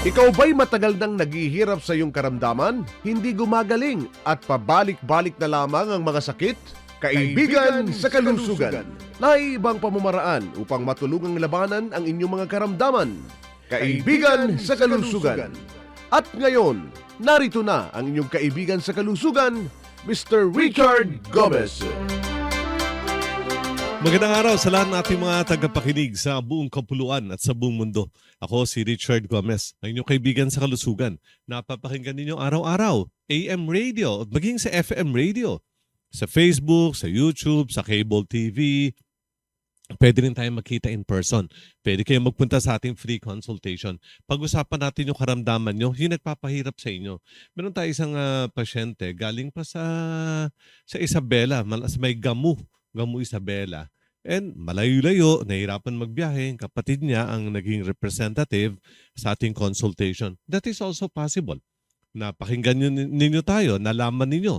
Ikaw ba'y matagal nang naghihirap sa iyong karamdaman? Hindi gumagaling at pabalik-balik na lamang ang mga sakit? Kaibigan sa kalusugan. Naibang pamamaraan upang matulungang labanan ang inyong mga karamdaman. Kaibigan sa kalusugan. At ngayon, narito na ang inyong kaibigan sa kalusugan, Mr. Richard Gomez. Magandang araw sa lahat ng ating mga tagapakinig sa buong kapuluan at sa buong mundo. Ako si Richard Gomez, ang inyong kaibigan sa kalusugan. Napapakinggan ninyo araw-araw, AM radio, at maging sa FM radio. Sa Facebook, sa YouTube, sa cable TV. Pwede rin tayong makita in person. Pwede kayong magpunta sa ating free consultation. Pag-usapan natin yung karamdaman nyo, yung nagpapahirap sa inyo. Meron tayo isang pasyente, galing pa sa Isabela, sa may Gamu Isabela. And malayo-layo, nahirapan magbiyahe, kapatid niya ang naging representative sa ating consultation. That is also possible. Napakinggan ninyo tayo, nalaman ninyo.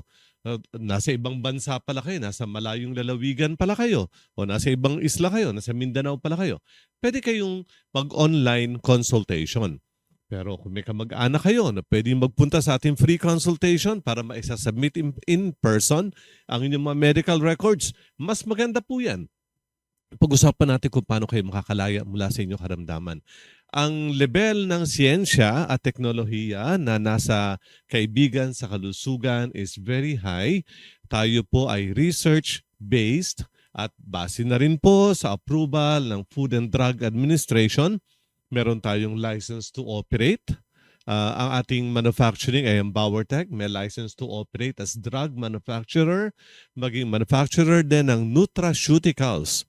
Nasa ibang bansa pala kayo, nasa malayong lalawigan pala kayo, o nasa ibang isla kayo, nasa Mindanao pala kayo. Pwede kayong mag-online consultation. Pero kung may kamag-anak kayo na pwedeng magpunta sa ating free consultation para maisasubmit in person ang inyong mga medical records, mas maganda po yan. Pag-usapan natin kung paano kayo makakalaya mula sa inyong karamdaman. Ang level ng siyensya at teknolohiya na nasa kaibigan sa kalusugan is very high. Tayo po ay research-based at base na rin po sa approval ng Food and Drug Administration. Meron tayong license to operate. Ang ating manufacturing ay ang Bowertech. May license to operate as drug manufacturer. Maging manufacturer din ng nutraceuticals.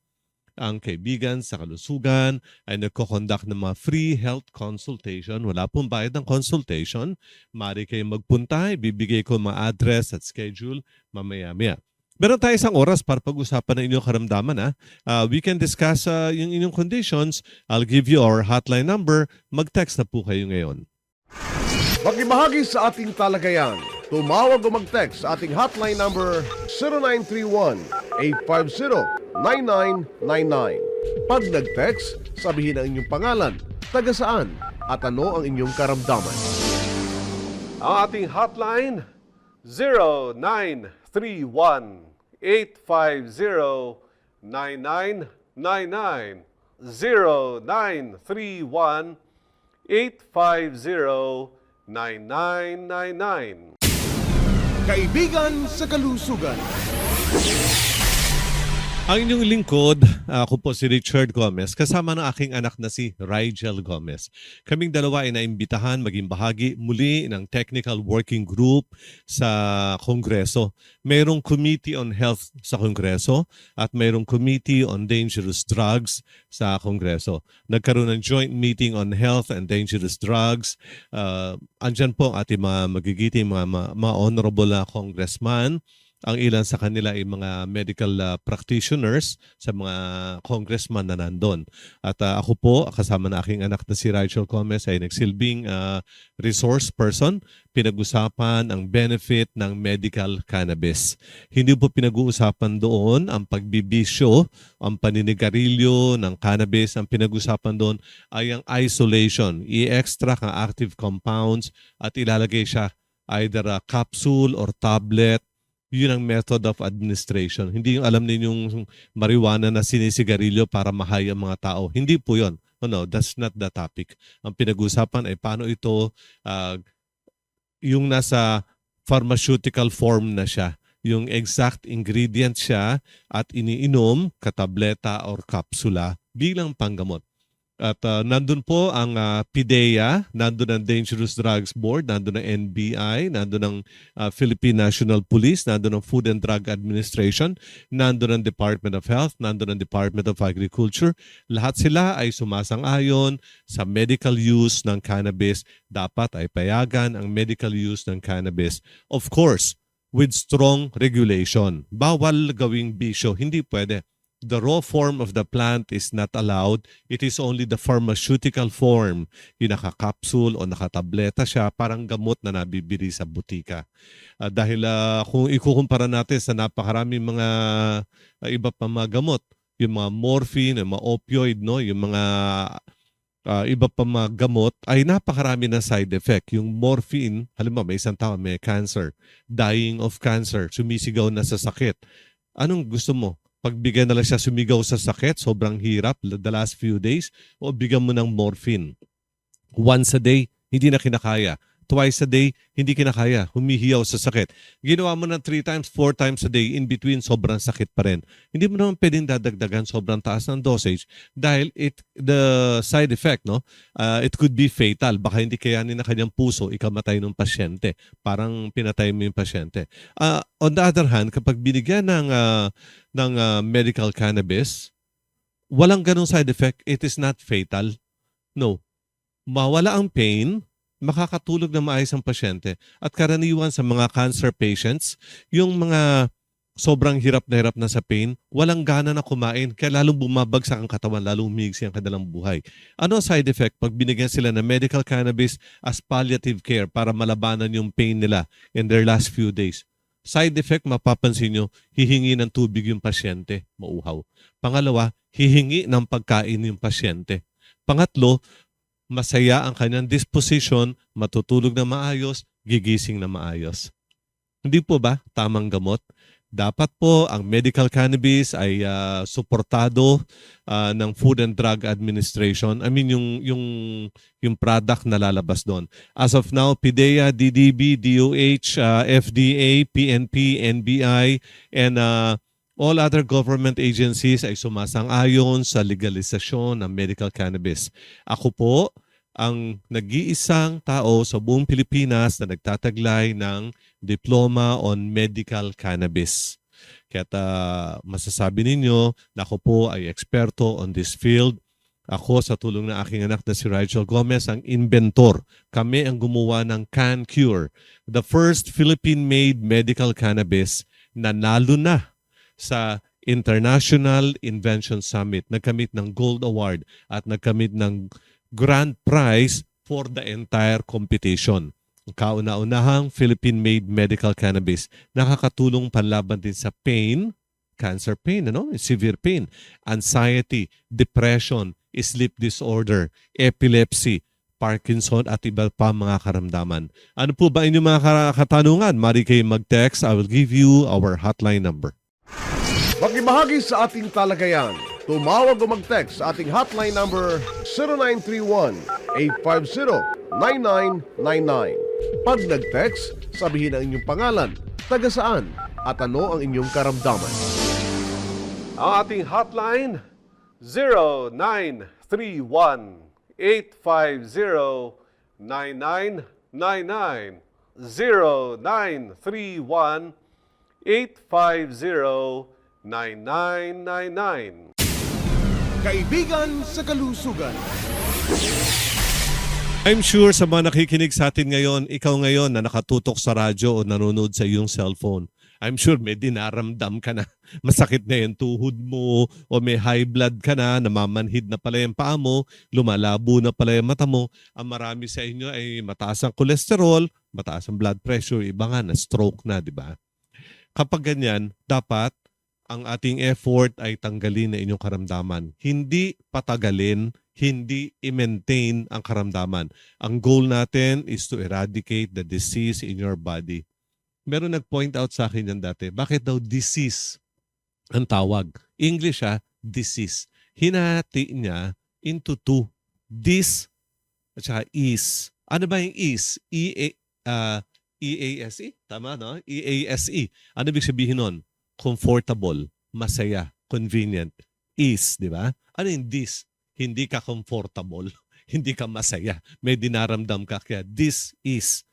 Ang kaibigan sa kalusugan ay nagko-conduct ng mga free health consultation. Wala pong bayad ng consultation. Maaari kayong magpunta. Ibibigay ko mga address at schedule mamaya-maya. Meron tayo isang oras para pag-usapan ng inyong karamdaman. We can discuss yung inyong conditions. I'll give you our hotline number. Mag-text na po kayo ngayon. Makibahagi sa ating talagayan. Tumawag o mag-text sa ating hotline number 0931-850-9999. Pag nag-text, sabihin ang inyong pangalan, taga saan, at ano ang inyong karamdaman. Ang ating hotline, 0931-850-9999. 0931-850-9999. Kaibigan sa kalusugan. Ang inyong lingkod, ako po si Richard Gomez, kasama ng aking anak na si Rigel Gomez. Kaming dalawa ay naimbitahan maging bahagi muli ng technical working group sa Kongreso. Mayroong Committee on Health sa Kongreso at mayroong Committee on Dangerous Drugs sa Kongreso. Nagkaroon ng joint meeting on health and dangerous drugs. Andyan po ang ating mga magigiting mga honorable congressman. Ang ilan sa kanila ay mga medical practitioners sa mga congressman na nandun. At ako po, kasama na aking anak na si Rachel Gomez, ay nagsilbing resource person. Pinag-usapan ang benefit ng medical cannabis. Hindi po pinag-uusapan doon ang pagbibisyo, ang paninigarilyo ng cannabis. Ang pinag-usapan doon ay ang isolation. I-extract ang active compounds at ilalagay siya either a capsule or tablet. Yun ang method of administration. Hindi yung alam ninyong marijuana na sinisigarilyo para mahay ang mga tao. Hindi po yun. No, that's not the topic. Ang pinag-usapan ay paano ito, yung nasa pharmaceutical form na siya. Yung exact ingredient siya at iniinom, katableta or kapsula bilang panggamot. At nandun po ang PIDEA, nandun ang Dangerous Drugs Board, nandun ang NBI, nandun ang Philippine National Police, nandun ang Food and Drug Administration, nandun ang Department of Health, nandun ang Department of Agriculture. Lahat sila ay sumasang-ayon sa medical use ng cannabis. Dapat ay payagan ang medical use ng cannabis. Of course, with strong regulation. Bawal gawing bisyo, hindi pwede. The raw form of the plant is not allowed. It is only the pharmaceutical form. Yung nakakapsul o nakatableta siya, parang gamot na nabibili sa butika. Dahil kung ikukumpara natin sa napakaraming mga iba pa mga gamot, yung mga morphine, yung mga opioid, no? Yung mga iba pa mga gamot ay napakarami ng side effect. Yung morphine, halimbawa may isang tao may cancer, dying of cancer, sumisigaw na sa sakit. Anong gusto mo? Pagbigyan na lang siya sumigaw sa sakit, sobrang hirap the last few days, o bigyan mo ng morphine? Once a day, hindi na kinakaya. Twice a day, hindi kinakaya. Humihiyaw sa sakit. Ginawa mo ng 3 times, 4 times a day, in between, sobrang sakit pa rin. Hindi mo naman pwedeng dadagdagan sobrang taas ng dosage dahil the side effect, no, it could be fatal. Baka hindi kayanin na kanyang puso, ikamatay ng pasyente. Parang pinatay mo yung pasyente. On the other hand, kapag binigyan ng medical cannabis, walang ganong side effect. It is not fatal. No. Mawala ang pain, makakatulog na maayos ang pasyente. At karaniwan sa mga cancer patients, yung mga sobrang hirap na sa pain, walang gana na kumain, kaya lalong bumabagsak ang katawan, lalong humigsi ang kanilang buhay. Ano ang side effect pag binigyan sila ng medical cannabis as palliative care para malabanan yung pain nila in their last few days? Side effect, mapapansin nyo, hihingi ng tubig yung pasyente, mauhaw. Pangalawa, hihingi ng pagkain yung pasyente. Pangatlo, masaya ang kanyang disposition, matutulog na maayos, gigising na maayos. Hindi po ba tamang gamot? Dapat po ang medical cannabis ay suportado ng Food and Drug Administration. I mean yung product na lalabas doon. As of now, PDEA, DDB, DOH, FDA, PNP, NBI, and all other government agencies ay sumasang-ayon sa legalisasyon ng medical cannabis. Ako po ang nag-iisang tao sa buong Pilipinas na nagtataglay ng Diploma on Medical Cannabis. Kaya't masasabi ninyo na ako po ay eksperto on this field. Ako sa tulong ng aking anak na si Rigel Gomez, ang inventor. Kami ang gumawa ng CanCure, the first Philippine-made medical cannabis na nalo na sa International Invention Summit. Nagkamit ng Gold Award at nagkamit ng Grand Prize for the entire competition. Kauna-unahang Philippine-made medical cannabis. Nakakatulong panlaban din sa pain, cancer pain, severe pain, anxiety, depression, sleep disorder, epilepsy, Parkinson at iba pa mga karamdaman. Ano po ba inyong mga katanungan? Mari kayo mag-text. I will give you our hotline number. Makibahagi sa ating talagayan. Tumawag o mag-text sa ating hotline number 0931-850-9999. Pag nag-text, sabihin ang inyong pangalan, taga saan, at ano ang inyong karamdaman. Ang ating hotline, 0931-850-9999. 0931-850-9999. Kaibigan sa Kalusugan. I'm sure sa mga nakikinig sa atin ngayon, ikaw ngayon na nakatutok sa radyo o nanonood sa iyong cellphone, I'm sure may dinaramdam ka na. Masakit na yung tuhod mo o may high blood ka na, namamanhid na pala yung paa mo, lumalabo na pala yung mata mo. Ang marami sa inyo ay mataas ang kolesterol, mataas ang blood pressure, iba nga na stroke na, di ba? Kapag ganyan, dapat ang ating effort ay tanggalin na inyong karamdaman. Hindi patagalin, hindi i-maintain ang karamdaman. Ang goal natin is to eradicate the disease in your body. Meron nag-point out sa akin yan dati. Bakit daw disease ang tawag? English disease. Hinati niya into two. This at saka is. Ano ba yung is? E-A-S-E? Tama, no? E-A-S-E. Ano ibig sabihin nun? Comfortable, masaya, convenient. Is, di ba? Ano yung this? Hindi ka comfortable, hindi ka masaya. May dinaramdam ka, kaya this is.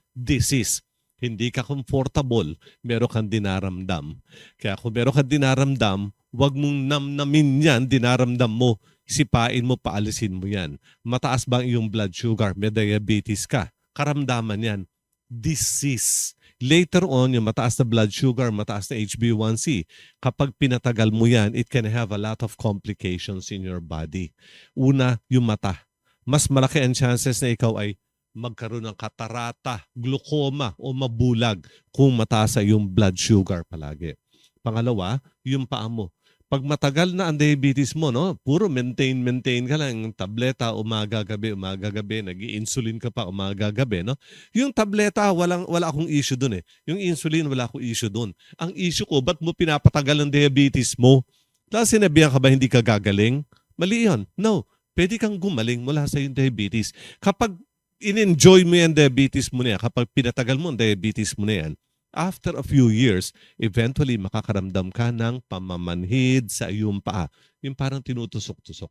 Hindi ka comfortable, meron kang dinaramdam. Kaya kung meron kang dinaramdam, huwag mong namnamin yan, dinaramdam mo. Sipain mo, paalisin mo yan. Mataas ba ang iyong blood sugar? May diabetes ka. Karamdaman yan. Disease. Later on, yung mataas na blood sugar, mataas na HbA1c, kapag pinatagal mo yan, it can have a lot of complications in your body. Una, yung mata. Mas malaki ang chances na ikaw ay magkaroon ng katarata, glaucoma o mabulag kung mataas ay yung blood sugar palagi. Pangalawa, yung paa mo. Pag matagal na ang diabetes mo, no, puro maintain ka lang, tableta umaga gabi, nag-i-insulin ka pa umaga gabi, no? Yung tableta, wala akong issue doon eh. Yung insulin, wala akong issue doon. Ang issue ko, ba't mo pinapatagal ang diabetes mo? Tapos sinabihan ka ba hindi ka gagaling? Mali yun. No, pwede kang gumaling mula sa yung diabetes. Kapag in-enjoy mo yung diabetes mo na yan, kapag pinatagal mo ang diabetes mo na yan, after a few years, eventually makakaramdam ka ng pamamanhid sa iyong paa. Yung parang tinutusok-tusok.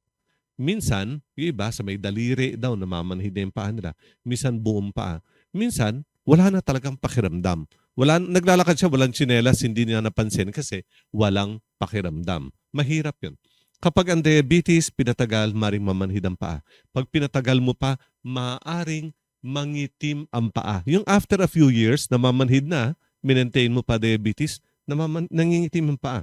Minsan, yung iba sa may daliri daw namamanhid na yung paa nila. Minsan buong paa. Minsan, wala na talagang pakiramdam. Naglalakad siya, walang tsinelas, hindi niya napansin kasi walang pakiramdam. Mahirap yun. Kapag ang diabetes, pinatagal, maring mamanhid ang paa. Pag pinatagal mo pa, maaring mangitim ang paa. Yung after a few years, namamanhid na, minentain mo pa diabetes, nangingitim ang paa.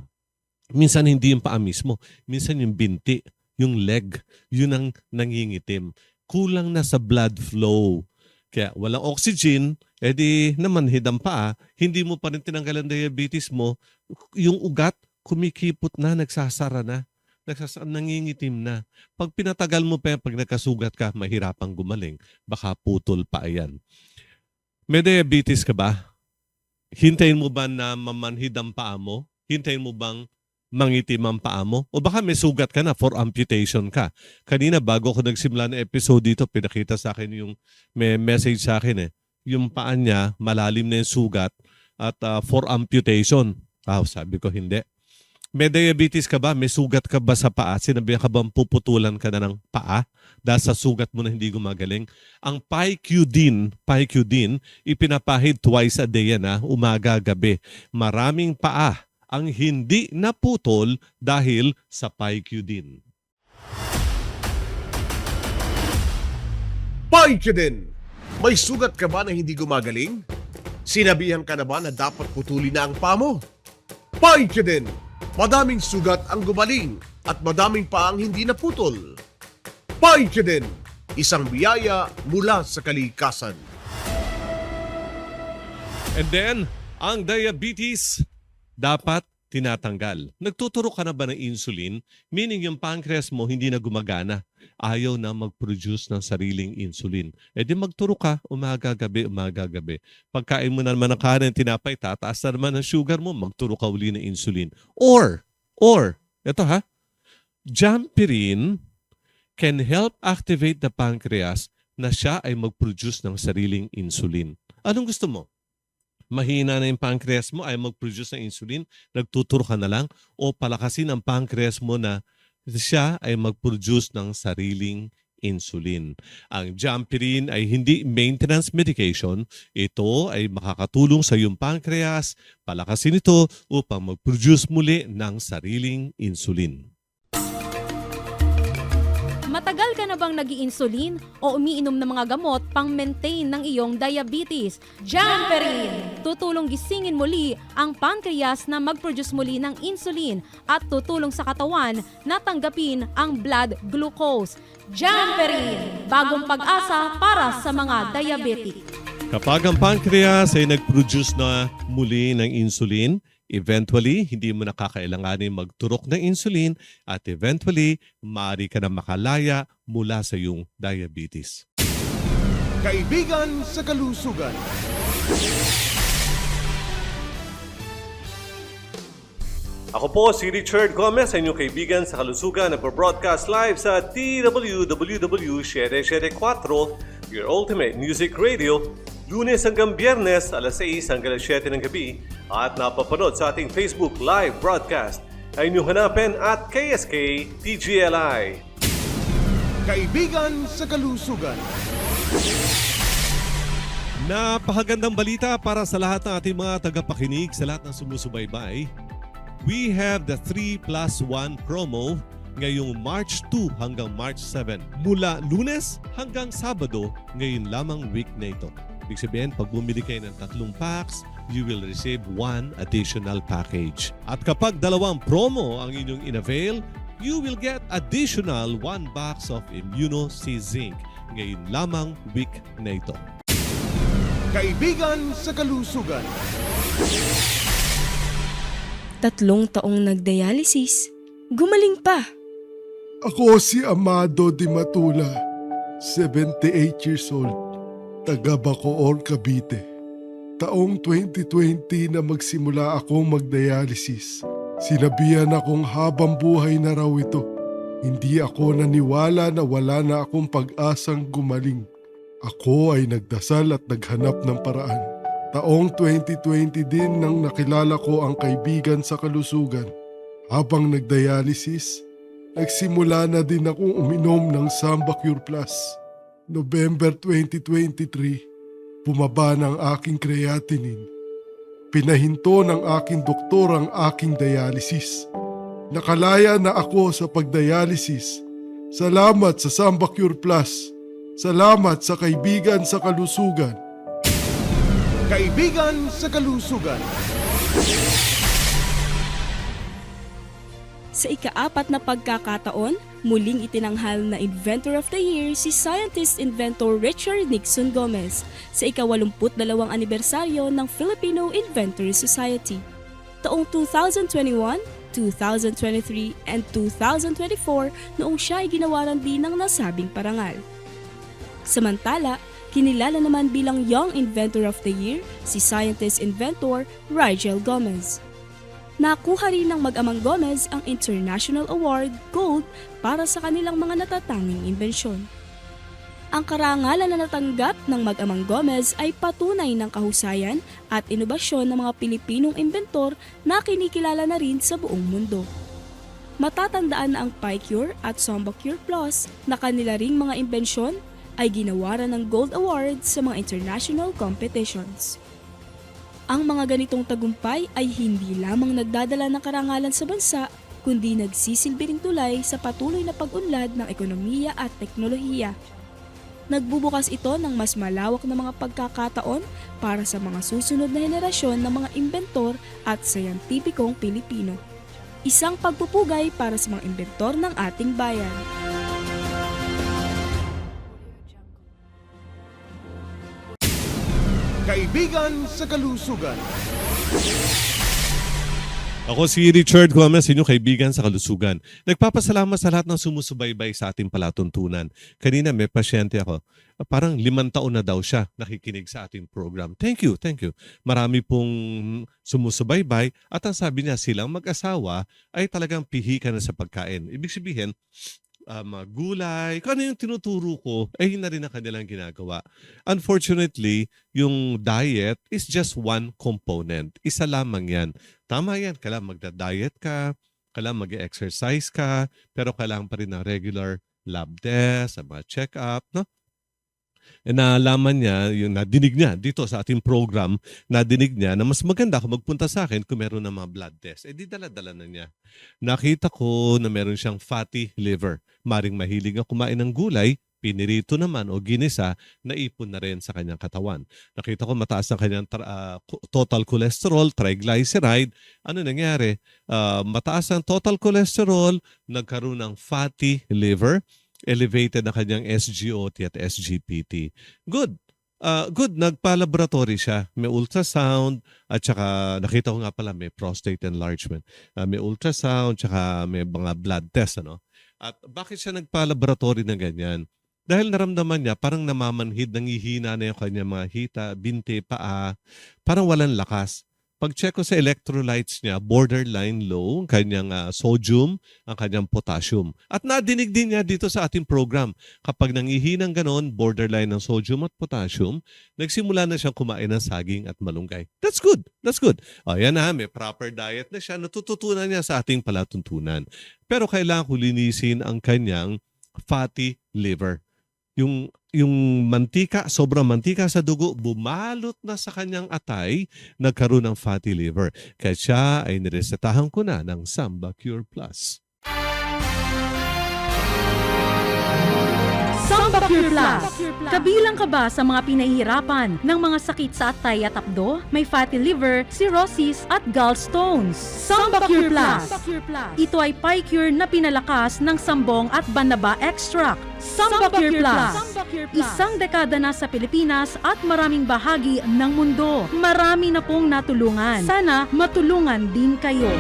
Minsan hindi yung paa mismo. Minsan yung binti, yung leg, yun ang nangingitim. Kulang na sa blood flow. Kaya walang oxygen, edi namanhid ang paa, hindi mo pa rin tinanggal ang diabetes mo, yung ugat, kumikipot na, nagsasara na. Nangingitim na. Pag pinatagal mo pa, pag nagkasugat ka, mahirapang gumaling. Baka putol pa yan. May diabetes ka ba? Hintayin mo ba na mamanhid ang paa mo? Hintayin mo bang mangitim ang paa mo? O baka may sugat ka na for amputation ka. Kanina bago ako nagsimula ng episode dito, pinakita sa akin yung may message sa akin eh. Yung paa niya, malalim na yung sugat at for amputation. Sabi ko hindi. May diabetes ka ba? May sugat ka ba sa paa? Sinabihan ka bang puputulan ka na ng paa dahil sa sugat mo na hindi gumagaling? Ang Pycudin, ipinapahid twice a day yan, umaga, gabi. Maraming paa ang hindi naputol dahil sa Pycudin. Pycudin! May sugat ka ba na hindi gumagaling? Sinabihan ka na ba na dapat putulin na ang paa mo? Pycudin! Madaming sugat ang gumaling at madaming pa ang hindi naputol. Pycudin! Isang biyaya mula sa kalikasan. And then, ang diabetes dapat tinatanggal. Nagtuturo ka na ba ng insulin? Meaning yung pancreas mo hindi na gumagana. Ayaw na mag-produce ng sariling insulin. E di magturo ka umaga gabi. Pagkain mo na naman ng kanin, tinapay, tataas na naman ang sugar mo, magturo ka uli ng insulin. Or, ito Jampirin can help activate the pancreas na siya ay mag-produce ng sariling insulin. Anong gusto mo? Mahina na yung pancreas mo, ay mag-produce ng insulin, nagtuturo ka na lang, o palakasin ang pancreas mo na siya ay mag-produce ng sariling insulin. Ang Jampirin ay hindi maintenance medication. Ito ay makakatulong sa iyong pancreas, palakasin ito upang mag-produce muli ng sariling insulin. Matagal ka na bang nag-i-insulin o umiinom ng mga gamot pang-maintain ng iyong diabetes? Jampirin! Tutulong gisingin muli ang pancreas na mag-produce muli ng insulin at tutulong sa katawan na tanggapin ang blood glucose. Jampirin! Bagong pag-asa para sa mga diabetic. Kapag ang pancreas ay nag-produce na muli ng insulin, eventually, hindi mo nakakailanganin magturok ng insulin at eventually, maaari ka na makalaya mula sa iyong diabetes. Kaibigan sa kalusugan. Ako po si Richard Gomez, inyong kaibigan sa kalusugan, nagpo-broadcast live sa DWWW 774, your ultimate music radio, Lunes hanggang Biyernes, alas 6 hanggang 7 ng gabi, at napapanood sa ating Facebook live broadcast. Ay nyo hanapin at KSK TGLI. Kaibigan sa kalusugan. Napakagandang balita para sa lahat ng ating mga tagapakinig, sa lahat ng sumusubaybay. We have the 3+1 promo ngayong March 2 hanggang March 7. Mula Lunes hanggang Sabado, ngayon lamang week na ito. Ibig sabihin, pag bumili kayo ng 3 packs, you will receive 1 additional package. At kapag 2 promo ang inyong in-avail, you will get additional 1 box of Immuno C Zinc. Ngayon lamang week na ito. Kaibigan sa kalusugan. 3 taong nagdialysis, Gumaling pa. Ako si Amado Di Matula, 78 years old, taga Bacoor, Cavite. Taong 2020 na magsimula akong magdialysis. Sinabihan akong habang buhay na raw ito. Hindi ako naniwala na wala na akong pag-asang gumaling. Ako ay nagdasal at naghanap ng paraan. Taong 2020 din nang nakilala ko ang kaibigan sa kalusugan. Habang nagdialysis, nagsimula na din akong uminom ng Samba Cure Plus. November 2023, bumaba ng aking creatinine. Pinahinto ng aking doktor ang aking dialysis. Nakalaya na ako sa pagdialysis. Salamat sa Samba Cure Plus. Salamat sa kaibigan sa kalusugan. Kaibigan sa kalusugan. Sa ika-4 na pagkakataon, muling itinanghal na Inventor of the Year si Scientist-Inventor Richard Nixon Gomez sa ika-82 anibersaryo ng Filipino Inventors Society. Taong 2021, 2023, and 2024 noong siya ay ginawaran din ng nasabing parangal. Samantala, kinilala naman bilang Young Inventor of the Year si Scientist-Inventor Rigel Gomez. Nakuha rin ng mag-amang Gomez ang International Award Gold para sa kanilang mga natatanging imbensyon. Ang karangalan na natanggap ng mag-amang Gomez ay patunay ng kahusayan at inobasyon ng mga Pilipinong inventor na kinikilala na rin sa buong mundo. Matatandaan na ang PiCure at Samba Cure Plus na kanila ring mga imbensyon ay ginawaran ng Gold Award sa mga international competitions. Ang mga ganitong tagumpay ay hindi lamang nagdadala ng karangalan sa bansa, kundi nagsisilbi ring tulay sa patuloy na pag-unlad ng ekonomiya at teknolohiya. Nagbubukas ito ng mas malawak na mga pagkakataon para sa mga susunod na henerasyon ng mga inventor at sayantipikong Pilipino. Isang pagpupugay para sa mga inventor ng ating bayan. Kaibigan sa kalusugan. Ako si Richard Gomez, inyong kaibigan sa kalusugan. Nagpapasalamat sa lahat ng sumusubaybay sa ating palatuntunan. Kanina may pasyente ako. Parang 5 taon na daw siya nakikinig sa ating program. Thank you, thank you. Marami pong sumusubaybay at ang sabi niya silang mag-asawa ay talagang pihi ka na sa pagkain. Ibig sabihin, gulay, kung ano yung tinuturo ko, ay yun na rin ang kanilang ginagawa. Unfortunately, yung diet is just one component. Isa lamang yan. Tama yan, kailangan magda-diet ka, kailangan mag-exercise ka, pero kailangan pa rin ng regular lab test, mga check-up, no? E nalaman niya, yung nadinig niya dito sa ating program, nadinig niya na mas maganda kung magpunta sa akin kung meron ng mga blood test. Eh di dala-dala na niya. Nakita ko na meron siyang fatty liver. Maring mahilig ang kumain ng gulay, pinirito naman o ginisa, naipon na rin sa kanyang katawan. Nakita ko mataas ang kanyang total cholesterol, triglyceride. Ano nangyari? Mataas ang total cholesterol, nagkaroon ng fatty liver, elevated na kanyang SGOT at SGPT. Good. Good, nagpa-laboratory siya. May ultrasound at saka nakita ko nga pala may prostate enlargement. May ultrasound saka may mga blood test. Ano? At bakit siya nagpa-laboratory na ganyan? Dahil naramdaman niya parang namamanhid, nangihina na yung kanyang mga hita, binti, paa, parang walang lakas. Pag-check ko sa electrolytes niya, borderline low, ang kanyang sodium, ang kanyang potassium. At nadinig din niya dito sa ating program, kapag nangihinang ganon, borderline ng sodium at potassium, nagsimula na siyang kumain ng saging at malunggay. That's good. That's good. O yan na, may proper diet na siya. Natututunan niya sa ating palatuntunan. Pero kailangan ko linisin ang kanyang fatty liver. Yung mantika, sobrang mantika sa dugo, bumalot na sa kanyang atay, nagkaroon ng fatty liver. Kaya siya ay niresetahan ko na ng Samba Cure Plus. Samba Cure Plus. Kabilang ka ba sa mga pinahihirapan ng mga sakit sa atay at apdo? May fatty liver, cirrhosis at gallstones. Samba Cure Plus. Ito ay PiCure na pinalakas ng sambong at banaba extract. Samba Cure Plus. Isang dekada na sa Pilipinas at maraming bahagi ng mundo. Marami na pong natulungan. Sana matulungan din kayo.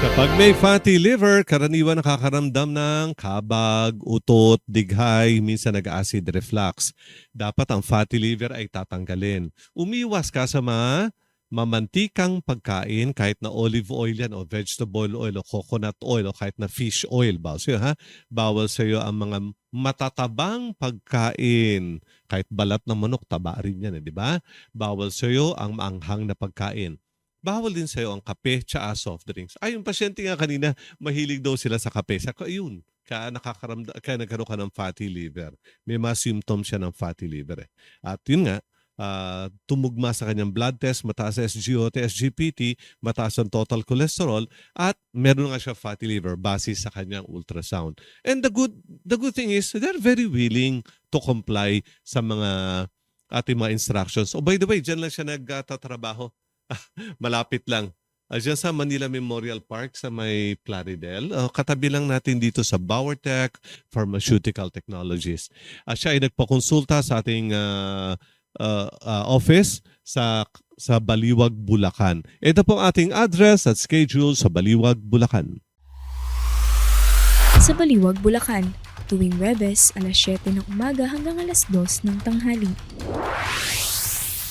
Kapag may fatty liver, karaniwan nakakaramdam ng kabag, utot, dighay, minsan nag-acid reflux. Dapat ang fatty liver ay tatanggalin. Umiwas ka sa mga mamantikang pagkain kahit na olive oil yan o vegetable oil o coconut oil o kahit na fish oil. Bawal sa'yo ha? Bawal sa'yo ang mga matatabang pagkain. Kahit balat ng manok, taba rin yan, di ba? Bawal sa'yo ang maanghang na pagkain. Bawal din sa'yo ang kape tsaka soft drinks. Ay, yung pasyente nga kanina, mahilig daw sila sa kape. Saka yun, kaya nagkaroon ka ng fatty liver. May mga symptoms siya ng fatty liver. At yun nga, tumugma sa kanyang blood test, mataas ang SGOT, SGPT, mataas ang total cholesterol, at meron nga siya fatty liver base sa kanyang ultrasound. And the good thing is, they're very willing to comply sa mga ating mga instructions. Oh, by the way, dyan lang siya nagtatrabaho. Malapit lang. Diyan sa Manila Memorial Park sa may Plaridel. Katabi lang natin dito sa Bauertech Pharmaceutical Technologies. Siya ay nagpakonsulta sa ating office sa Baliwag, Bulacan. Ito po ang ating address at schedule sa Baliwag, Bulacan. Sa Baliwag, Bulacan, tuwing Webes, alas 7 ng umaga hanggang alas 2 ng tanghali.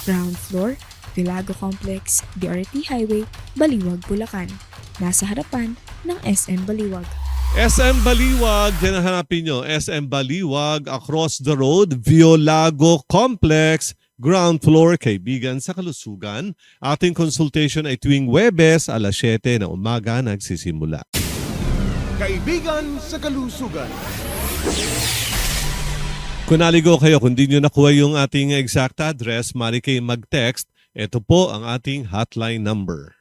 Ground floor, Vilago Complex, DRT Highway, Baliwag, Bulacan. Nasa harapan ng SM Baliwag. SM Baliwag, dyan ang hanapin nyo. SM Baliwag, across the road, Violago Complex, ground floor, kaibigan sa Kalusugan. Ating consultation ay tuwing Webes, alas 7 ng umaga nagsisimula. Kaibigan sa Kalusugan. Kung naligo kayo, kung di nyo nakuha yung ating exact address, mari kayo mag-text. Ito po ang ating hotline number.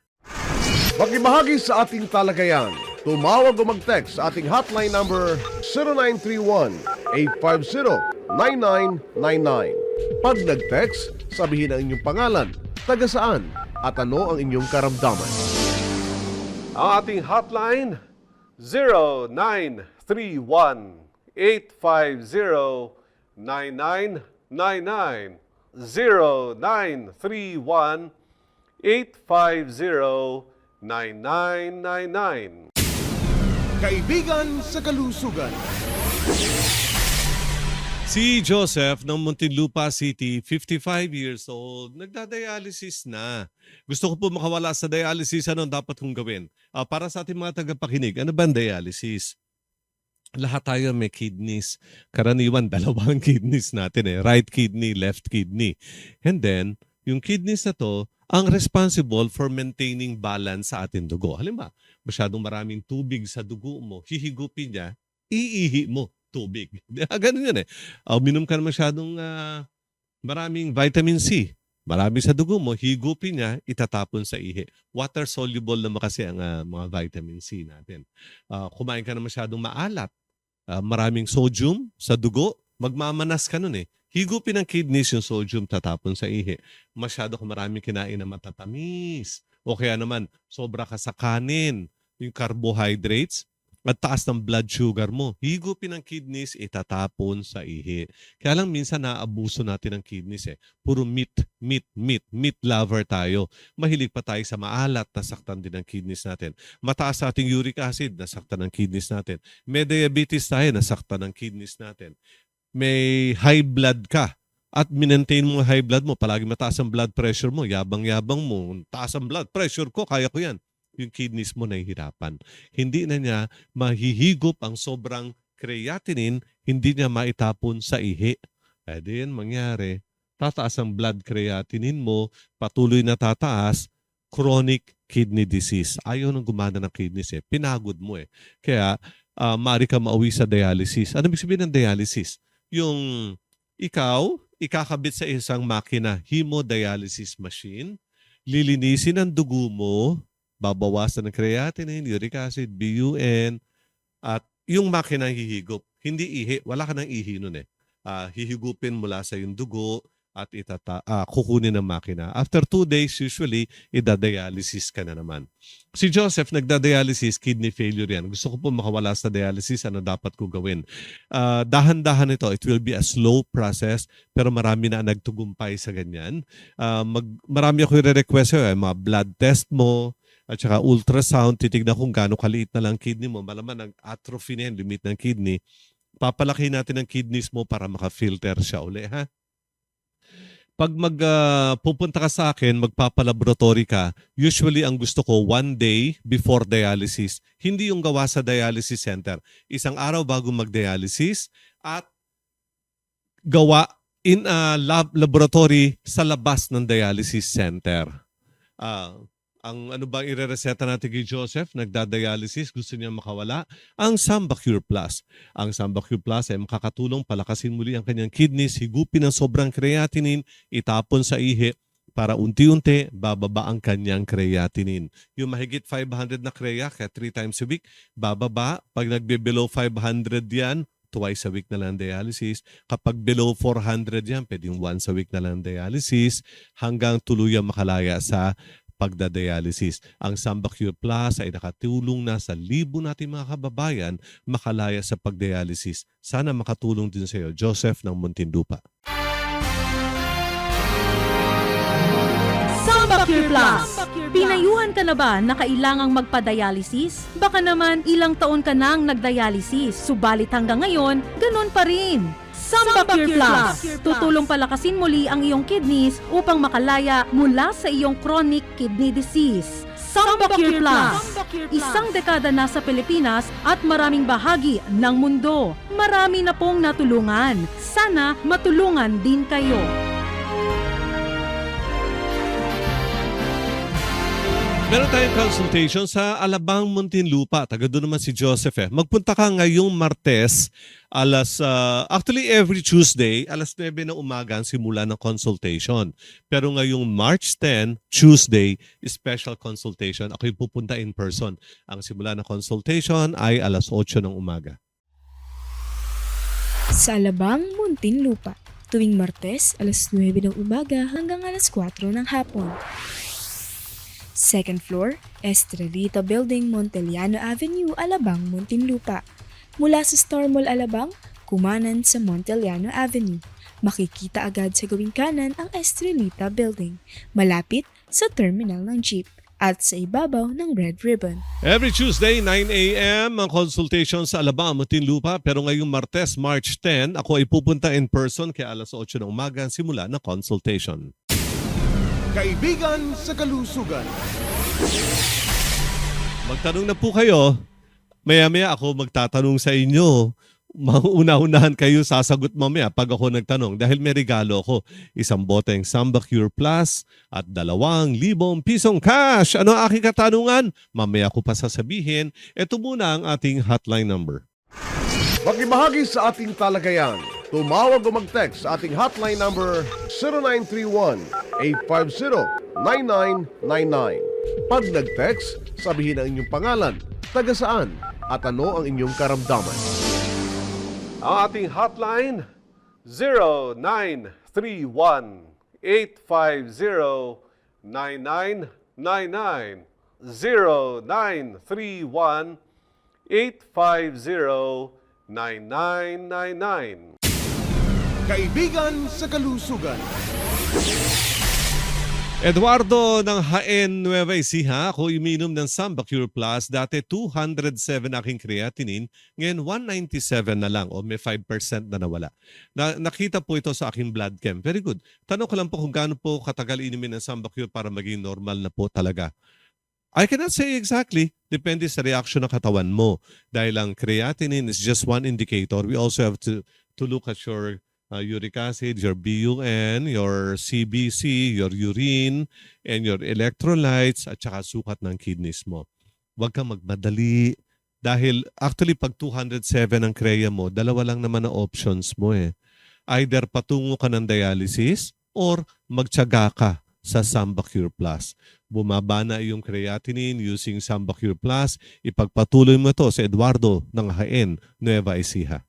Makibahagi sa ating talagayan. Tumawag o mag-text sa ating hotline number 0931-850-9999. Pag nag-text, sabihin ang inyong pangalan, taga saan, at ano ang inyong karamdaman. Ang ating hotline 0931-850-9999. 0931-850-9999. Kaibigan sa Kalusugan. Si Joseph ng Muntinlupa City, 55 years old, nagdadialysis na. Gusto ko po makawala sa dialysis, anong dapat kong gawin? Para sa ating mga tagapakinig, ano ba ang dialysis? Lahat tayo may kidneys. Karaniwan, dalawang kidneys natin right kidney, left kidney. And then, yung kidneys na to, ang responsible for maintaining balance sa ating dugo. Halimbawa, masyadong maraming tubig sa dugo mo, hihigupin niya, iihi mo tubig. Ganun yun Uminom ka na masyadong maraming vitamin C. Marami sa dugo mo, higupin niya, itatapon sa ihi. Water soluble naman kasi ang mga vitamin C natin. Kumain ka na masyadong maalat, maraming sodium sa dugo, magmamanas ka nun Higupin ng kidneys yung sodium, tatapon sa ihi. Masyado ka maraming kinain na matatamis. O kaya naman, sobra ka sa kanin, yung carbohydrates, at taas ng blood sugar mo. Higupin ng kidneys, itatapon sa ihi. Kaya lang minsan naabuso natin ng kidneys Puro meat lover tayo. Mahilig pa tayo sa maalat, nasaktan din ang kidneys natin. Mataas sa ating uric acid, nasaktan ang kidneys natin. May diabetes tayo, nasaktan ang kidneys natin. May high blood ka at minentain mo high blood mo, palagi mataas ang blood pressure mo, yabang-yabang mo, taas ang blood pressure ko, kaya ko yan. Yung kidneys mo nahihirapan. Hindi na niya mahihigop ang sobrang creatinine, hindi niya maitapon sa ihi. Pwede yan mangyari. Tataas ang blood creatinine mo, patuloy na tataas, chronic kidney disease. Ayaw nang gumana ng kidneys Pinagod mo Kaya, maaari ka mauwi sa dialysis. Ano ibig sabihin ng dialysis? Yung ikaw, ikakabit sa isang makina, hemodialysis machine, lilinisin ang dugo mo, babawasan ng creatinine, uric acid, BUN, at yung makina hihigop. Hindi ihi, wala ka ng ihi nun hihigupin mula sa yung dugo at kukunin ng makina. After 2 days, usually, idadialysis ka na naman. Si Joseph, nagdadialysis, kidney failure yan. Gusto ko po makawala sa dialysis, ano dapat ko gawin? Dahan-dahan ito. It will be a slow process, pero marami na nagtugumpay sa ganyan. Marami ako i-request mga blood test mo, at saka ultrasound, titignan kung gaano kaliit na lang kidney mo. Malaman nag-atrophy na yan, limit ng kidney. Papalaki natin ang kidneys mo para maka-filter siya uli, ha? Pag pupunta ka sa akin, magpapalaboratory ka, usually ang gusto ko 1 day before dialysis. Hindi yung gawa sa dialysis center. Isang araw bago mag-dialysis at gawa in a laboratory sa labas ng dialysis center. Ang ano bang irereseta natin kay Joseph? Nagda-dialysis, gusto niya makawala? Ang Samba Cure Plus. Ang Samba Cure Plus ay makakatulong palakasin muli ang kanyang kidneys, higupin ng sobrang creatinine, itapon sa ihi para unti-unti bababa ang kanyang creatinine. Yung mahigit 500 na crea, kaya 3 times a week, bababa. Pag nagbe-below 500 yan, twice a week na lang dialysis. Kapag below 400 yan, pwedeng once a week na lang dialysis hanggang tuluyang makalaya sa pagdadialysis. Ang Samba Cure Plus ay nakatulong na sa libo nating mga kababayan makalaya sa pagdialysis. Sana makatulong din sa iyo, Joseph ng Muntinlupa. Samba Cure Plus! Pinayuhan ka na ba na kailangang magpa-dialysis? Baka naman ilang taon ka nang nagdialysis, subalit hanggang ngayon, ganun pa rin. Samba Cure Plus! Tutulong palakasin muli ang iyong kidneys upang makalaya mula sa iyong chronic kidney disease. Samba Cure Plus! Isang dekada na sa Pilipinas at maraming bahagi ng mundo. Marami na pong natulungan. Sana matulungan din kayo. Meron tayong consultation sa Alabang, Muntinlupa. Taga doon naman si Joseph. Magpunta ka ngayong Martes, actually every Tuesday, alas 9 ng umaga ang simula ng consultation. Pero ngayong March 10, Tuesday, special consultation. Ako'y pupunta in person. Ang simula ng consultation ay alas 8 ng umaga. Sa Alabang, Muntinlupa, tuwing Martes, alas 9 ng umaga hanggang alas 4 ng hapon. Second floor, Estrelita Building, Montellano Avenue, Alabang, Muntinlupa. Mula sa Star Mall Alabang, kumanan sa Montellano Avenue. Makikita agad sa gawing kanan ang Estrelita Building, malapit sa terminal ng jeep at sa ibabaw ng Red Ribbon. Every Tuesday, 9 a.m. ang consultation sa Alabang, Muntinlupa. Pero ngayong Martes, March 10, ako ay pupunta in person kaya alas 8 ng umaga ang simula ng consultation. Kaibigan sa kalusugan. Magtanong na po kayo. Maya-maya ako magtatanong sa inyo. Mauna-unahan kayo sasagot mamaya pag ako nagtanong dahil may regalo ko. Isang boteng Samba Cure Plus at 2,000 pisong cash. Ano ang aking katanungan? Mamaya ko pa sasabihin. Ito muna ang ating hotline number. Makibahagi sa ating talagayan. Tumawag o mag-text sa ating hotline number 0931-850-9999. Pag nag-text, sabihin ang inyong pangalan, taga saan, at ano ang inyong karamdaman. Ang ating hotline, 0931-850-9999. 0931-850-9999. Kaibigan sa kalusugan. Eduardo ng Haen, Nueva Ecija. Ako uminom ng Samba Cure Plus. Dati 207 aking creatinine. Ngayon 197 na lang o may 5% na nawala. Nakita po ito sa aking blood chem. Very good. Tanong ko lang po kung gaano po katagal inumin ng Samba Cure para maging normal na po talaga. I cannot say exactly. Depende sa reaction ng katawan mo. Dahil ang creatinine is just one indicator. We also have to look at your uric acid, your BUN, your CBC, your urine, and your electrolytes, at saka sukat ng kidneys mo. Huwag kang magmadali. Dahil actually pag 207 ang kreya mo, dalawa lang naman na options mo eh. Either patungo ka ng dialysis or magtiyaga ka sa Samba Cure Plus. Bumaba na yung creatinine using Samba Cure Plus. Ipagpatuloy mo ito sa Eduardo ng Haen, Nueva Ecija.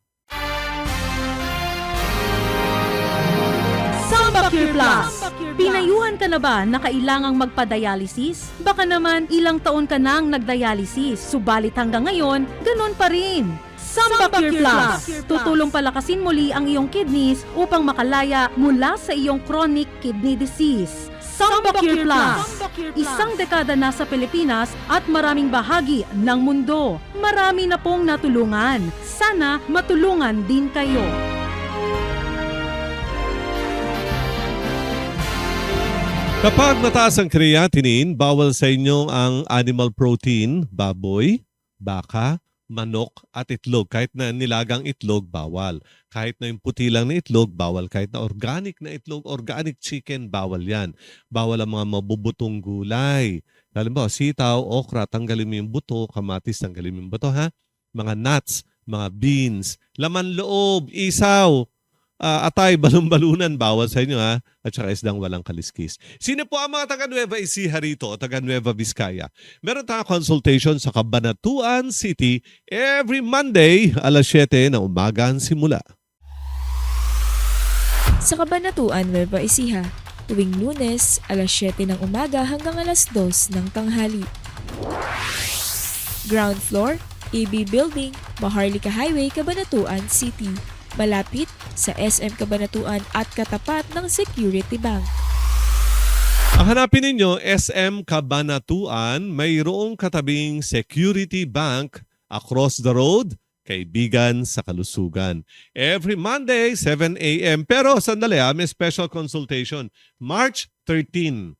Samba Cure Plus! Pinayuhan ka na ba na kailangang magpa-dialysis? Baka naman ilang taon ka nang nagdialysis, subalit hanggang ngayon, ganun pa rin. Samba Cure Plus! Tutulong palakasin muli ang iyong kidneys upang makalaya mula sa iyong chronic kidney disease. Sambacure Plus. Isang dekada na sa Pilipinas at maraming bahagi ng mundo. Marami na pong natulungan. Sana matulungan din kayo. Kapag mataas ang creatinine, bawal sa inyo ang animal protein, baboy, baka, manok at itlog. Kahit na nilagang itlog, bawal. Kahit na yung puti lang na itlog, bawal. Kahit na organic na itlog, organic chicken, bawal yan. Bawal ang mga mabubutong gulay. Halimbawa, sitaw, okra, tanggalin mo yung buto, kamatis, tanggalin mo yung buto, ha? Mga nuts, mga beans, laman loob, isaw, atay, balon-balunan, bawal sa inyo, ha? At saka isdang walang kaliskis. Sino po ang mga taga Nueva Ecija rito o taga Nueva Vizcaya? Meron tayong consultation sa Cabanatuan City every Monday, alas 7 ng umaga ang simula. Sa Cabanatuan, Nueva Ecija, tuwing Lunes, alas 7 ng umaga hanggang alas 2 ng tanghali. Ground floor, EB Building, Maharlika Highway, Cabanatuan City. Malapit sa SM Cabanatuan at katapat ng Security Bank. Ang hanapin ninyo, SM Cabanatuan, mayroong katabing Security Bank across the road, Kaibigan sa Kalusugan. Every Monday, 7 a.m. Pero sandali, may special consultation. March 13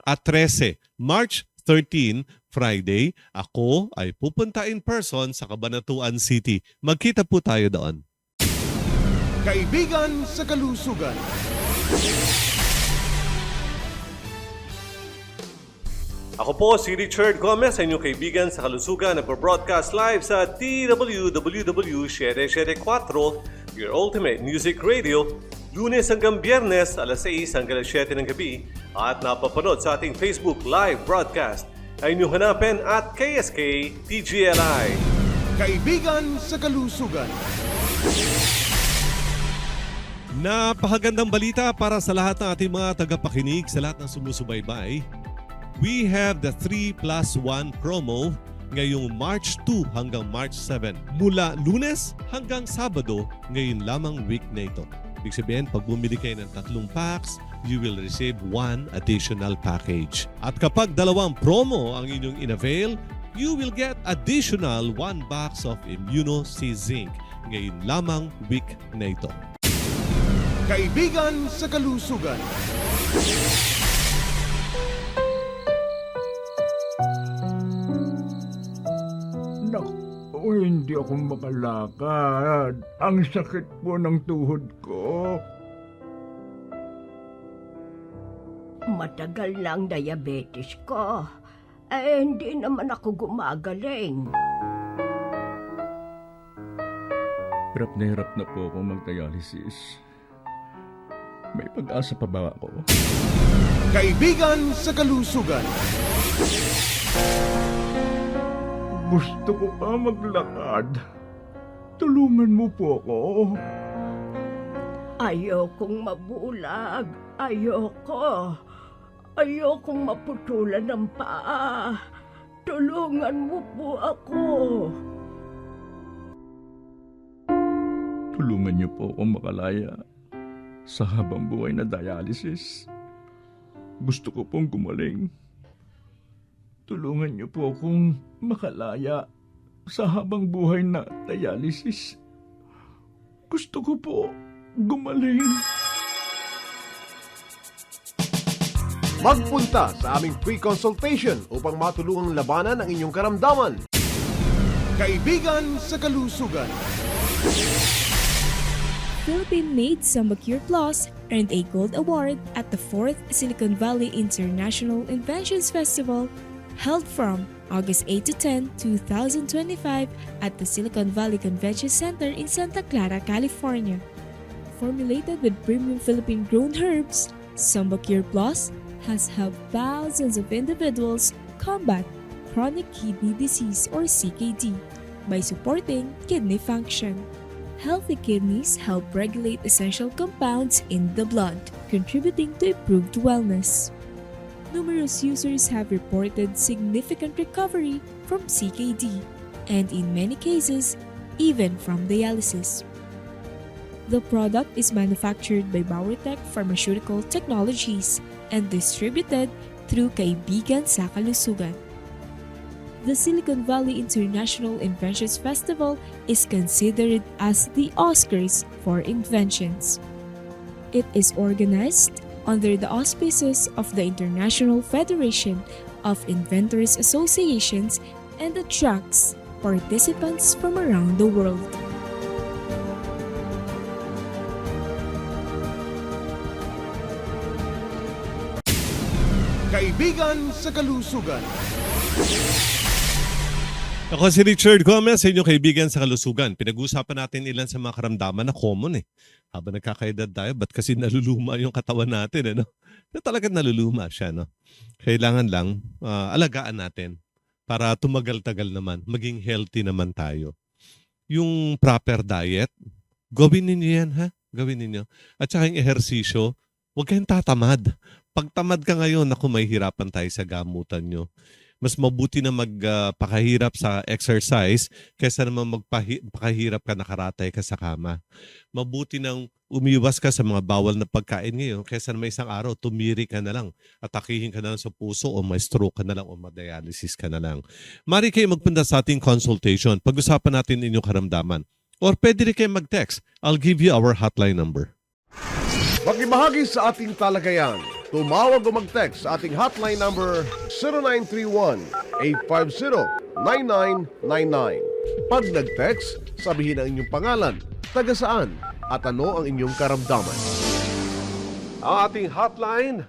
at 13. March 13, Friday, ako ay pupunta in person sa Cabanatuan City. Magkita po tayo doon. Kaibigan sa Kalusugan. Ako po si Richard Gomez, sa inyong kaibigan sa Kalusugan, nagpo-broadcast live sa TWWW 774, your ultimate music radio, Lunes hanggang Biyernes, alas 6 hanggang alas 7 ng gabi, at napapanood sa ating Facebook live broadcast. Ay inyong hanapin at KSK TGLI. Kaibigan sa Kalusugan. Napakagandang balita para sa lahat ng ating mga tagapakinig, sa lahat ng sumusubaybay. We have the 3+1 promo ngayong March 2 hanggang March 7. Mula Lunes hanggang Sabado, ngayon lamang week na ito. Ibig sabihin, pag bumili kayo ng 3 packs, you will receive 1 additional package. At kapag 2 promo ang inyong in-avail, you will get additional 1 box of Immuno C Zinc. Ngayon lamang week na ito. Kaibigan sa Kalusugan. Naku, hindi ako makalakad. Ang sakit po ng tuhod ko. Matagal na ang diabetes ko. Hindi naman ako gumagaling. Hirap na po ako mag-dialysis. May pag-asa pa ba ako? Kaibigan sa Kalusugan. Gusto ko pa maglakad. Tulungan mo po ako. Ayokong mabulag. Ayokong maputulan ng paa. Tulungan mo po ako. Tulungan niyo po akong makalaya sa habang buhay na dialysis. Gusto ko pong gumaling. Tulungan niyo po akong makalaya sa habang buhay na dialysis. Gusto ko po gumaling. Magpunta sa aming free consultation upang matulungang labanan ang inyong karamdaman. Kaibigan sa Kalusugan. Philippine-made Sambacure Plus earned a Gold Award at the 4th Silicon Valley International Inventions Festival held from August 8 to 10, 2025 at the Silicon Valley Convention Center in Santa Clara, California. Formulated with premium Philippine-grown herbs, Sambacure Plus has helped thousands of individuals combat chronic kidney disease or CKD by supporting kidney function. Healthy kidneys help regulate essential compounds in the blood, contributing to improved wellness. Numerous users have reported significant recovery from CKD, and in many cases, even from dialysis. The product is manufactured by Bauertech Pharmaceutical Technologies and distributed through Kaibigan sa Kalusugan. The Silicon Valley International Inventions Festival is considered as the Oscars for inventions. It is organized under the auspices of the International Federation of Inventors Associations and attracts participants from around the world. Kaibigan sa Kalusugan. Ako si Richard Gomez, sa inyong kaibigan sa kalusugan. Pinag-uusapan natin ilan sa mga karamdaman na common eh. Habang nagkakaedad tayo, ba't kasi naluluma yung katawan natin, ano? Na talagang naluluma siya, no? Kailangan lang alagaan natin para tumagal-tagal naman, maging healthy naman tayo. Yung proper diet, gawin ninyo yan, ha? Gawin ninyo. At saka yung ehersisyo, huwag kayong tatamad. Pag tamad ka ngayon, naku, may hirapan tayo sa gamutan nyo. Mas mabuti na magpakahirap sa exercise kaysa naman magpakahirap ka nakaratay ka sa kama. Mabuti nang umiwas ka sa mga bawal na pagkain ngayon kaysa na may isang araw tumiri ka na lang, atakihin ka na lang sa puso o may stroke ka na lang o madialysis ka na lang. Mari kayo magpunta sa ating consultation. Pag-usapan natin inyong karamdaman. Or pwede rin kayo mag-text. I'll give you our hotline number. Makibahagi sa ating talagayan. Tumawag o mag-text sa ating hotline number 0931-850-9999. Pag nag-text, sabihin ang inyong pangalan, taga saan, at ano ang inyong karamdaman. Ang ating hotline,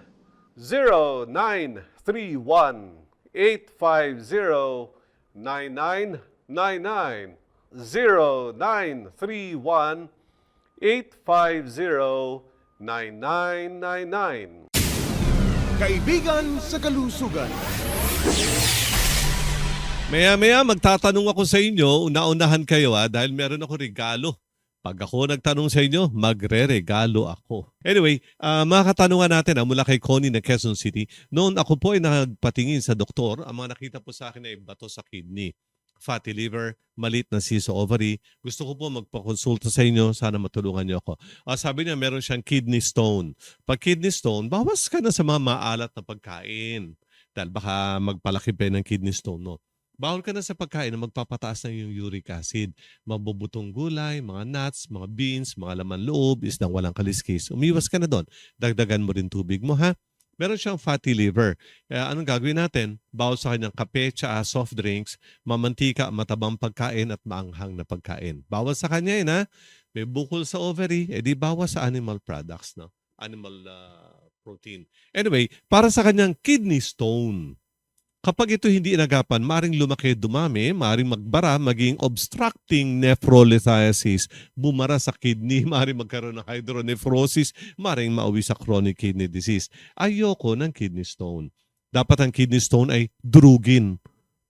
0931-850-9999. 0931-850-9999. Kaibigan sa Kalusugan. Maya-maya magtatanong ako sa inyo, una-unahan kayo dahil meron ako regalo. Pag ako nagtanong sa inyo, magre-regalo ako. Anyway, mga katanungan natin mula kay Connie ng Quezon City. Noon ako po ay nagpatingin sa doktor, ang mga nakita po sa akin ay bato sa kidney, fatty liver, maliit na cyst sa ovary. Gusto ko po magpakonsulta sa inyo. Sana matulungan niyo ako. Sabi niya meron siyang kidney stone. Pag kidney stone, bawas ka na sa mga maalat na pagkain. Dahil baka magpalaki pa ng kidney stone, no? Bawal ka na sa pagkain na magpapataas ng yung uric acid. Mabubutong gulay, mga nuts, mga beans, mga laman loob, isdang walang kaliskis. Umiwas ka na doon. Dagdagan mo rin tubig mo, ha? Meron siyang fatty liver. Kaya anong gagawin natin? Bawal sa kanyang kape, tsaa, soft drinks, mamantika, matabang pagkain at maanghang na pagkain. Bawal sa kanya yun, ha? May bukol sa ovary, edi bawas sa animal products, no? Animal protein. Anyway, para sa kanyang kidney stone, kapag ito hindi inagapan, maring lumaki, dumami, maring magbara, maging obstructing nephrolithiasis, bumara sa kidney, maring magkaroon ng hydronephrosis, maring mauwi sa chronic kidney disease. Ayoko ng kidney stone. Dapat ang kidney stone ay durugin,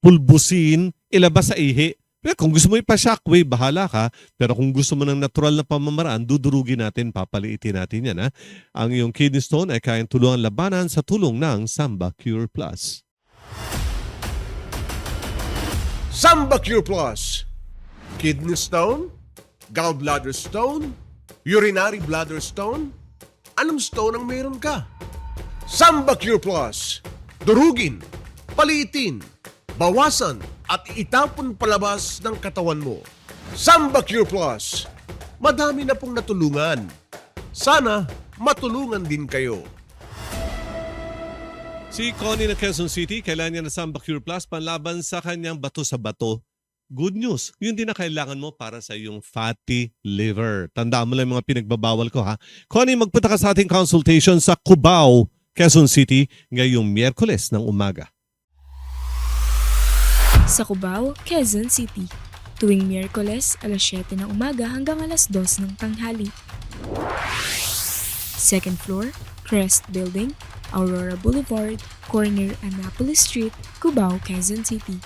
pulbusin, ilabas sa ihi. Pero kung gusto mo ipa-shockwave, bahala ka. Pero kung gusto mo ng natural na pamamaraan, dudurugin natin, papaliitin natin yan. Ha? Ang iyong kidney stone ay kayang tulungan labanan sa tulong ng Samba Cure Plus. Samba Cure Plus. Kidney stone? Gallbladder stone? Urinary bladder stone? Anong stone ang meron ka? Samba Cure Plus. Durugin, paliitin, bawasan at itapon palabas ng katawan mo. Samba Cure Plus. Madami na pong natulungan. Sana matulungan din kayo. Si Connie ng Quezon City, kailangan niya ng Samba Cure Plus panlaban sa kanyang bato sa bato. Good news, yun din na kailangan mo para sa iyong fatty liver. Tandaan mo lang yung mga pinagbabawal ko, ha? Connie, magpunta ka sa ating consultation sa Cubao, Quezon City ngayong Miyerkules ng umaga. Sa Cubao, Quezon City. Tuwing Miyerkules, alas 7 ng umaga hanggang alas 2 ng tanghali. Second floor, Crest Building, Aurora Boulevard, corner Annapolis Street, Cubao, Quezon City.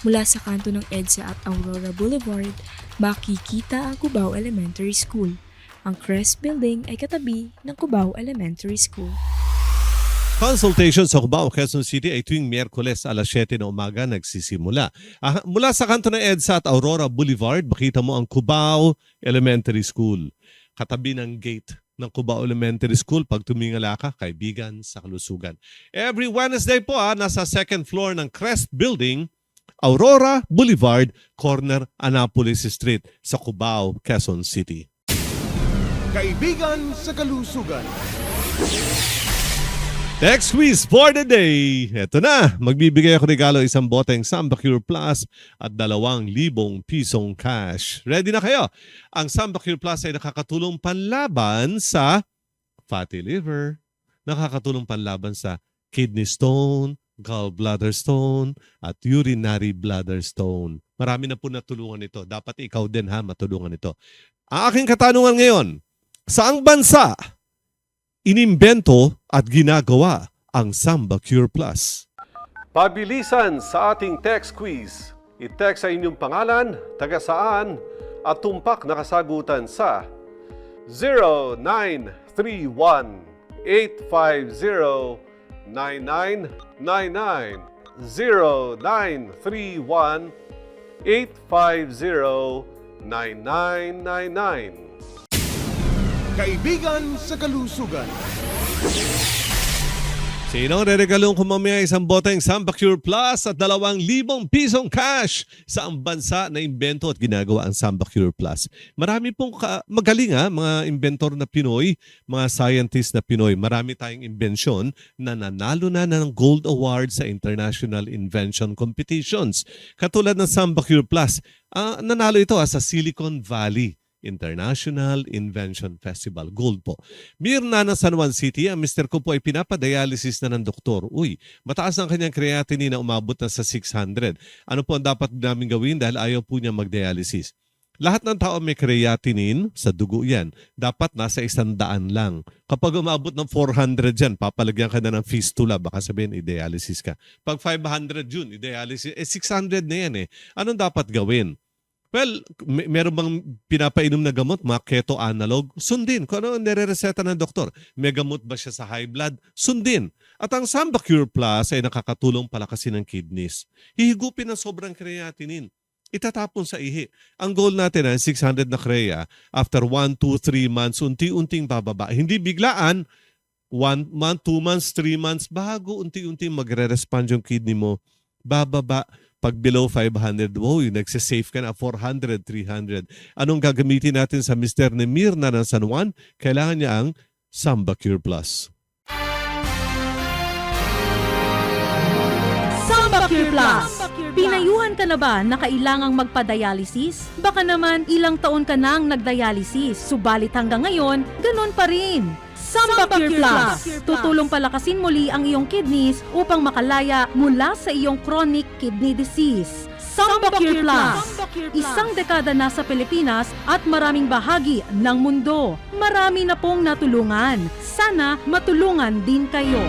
Mula sa kanto ng EDSA at Aurora Boulevard, makikita ang Cubao Elementary School. Ang Crest Building ay katabi ng Cubao Elementary School. Consultation sa Cubao, Quezon City ay tuwing Miyerkules alas 7 ng umaga nagsisimula. Mula sa kanto ng EDSA at Aurora Boulevard, makita mo ang Cubao Elementary School. Katabi ng gate ng Cubao Elementary School pag tumingala ka, kaibigan sa kalusugan. Every Wednesday po nasa second floor ng Crest Building, Aurora Boulevard, corner Annapolis Street sa Cubao, Quezon City. Kaibigan sa kalusugan. Next quiz for the day. Ito na, magbibigay ako regalo isang boteng Samba Cure Plus at 2,000 pisong cash. Ready na kayo? Ang Samba Cure Plus ay nakakatulong panlaban sa fatty liver, nakakatulong panlaban sa kidney stone, gallbladder stone, at urinary bladder stone. Marami na po natulungan ito. Dapat ikaw din matulungan ito. Ang aking katanungan ngayon, saang bansa inimbento at ginagawa ang Samba Cure Plus? Pabilisan sa ating text quiz. I-text sa inyong pangalan, taga saan, at tumpak na kasagutan sa 0931-850-9999. 0931-850-9999. Kaibigan sa kalusugan. Sino ang reregalong ko mamaya isang boteng Samba Cure Plus at 2,000 pisong cash? Saang bansa na imbento at ginagawa ang Samba Cure Plus? Marami pong magaling mga inventor na Pinoy, mga scientist na Pinoy. Marami tayong imbensyon na nanalo na ng Gold Award sa International Invention Competitions. Katulad ng Samba Cure Plus, nanalo ito sa Silicon Valley International Invention Festival. Gold po. Mirna ng San Juan City, ang mister ko po ay pinapadialysis na ng doktor. Uy, mataas ang kanyang creatinine na umabot na sa 600. Ano po ang dapat namin gawin dahil ayaw po niya mag-dialysis? Lahat ng tao may creatinine sa dugo yan. Dapat nasa 100 lang. Kapag umabot ng 400 yan, papalagyan ka na ng fistula. Baka sabihin, i-dialysis ka. Pag 500 yun, i-dialysis. 600 na yan . Anong dapat gawin? Well, meron bang pinapainom na gamot, mga keto analog? Sundin. Kung ano ang nire-reseta ng doktor. May gamot ba siya sa high blood? Sundin. At ang Samba Cure Plus ay nakakatulong palakasin ng kidneys. Hihigupin ng sobrang creatinine. Itatapon sa ihi. Ang goal natin ay 600 na crea. After 1, 2, 3 months, unti-unting bababa. Hindi biglaan, 1 month, 2 months, 3 months, bago unti-unting magre-respond yung kidney mo. Bababa. Pag below 500, nagsisave ka na 400, 300. Anong gagamitin natin sa Mr. Nemir na ng San Juan? Kailangan niya ang Samba Cure Plus. Samba Cure Plus! Pinayuhan ka na ba na kailangang magpa-dialysis? Baka naman ilang taon ka nang nag-dialysis, subalit hanggang ngayon, ganun pa rin. Samba Cure Plus! Tutulong palakasin muli ang iyong kidneys upang makalaya mula sa iyong chronic kidney disease. Samba Cure Plus! Isang dekada na sa Pilipinas at maraming bahagi ng mundo. Marami na pong natulungan. Sana matulungan din kayo.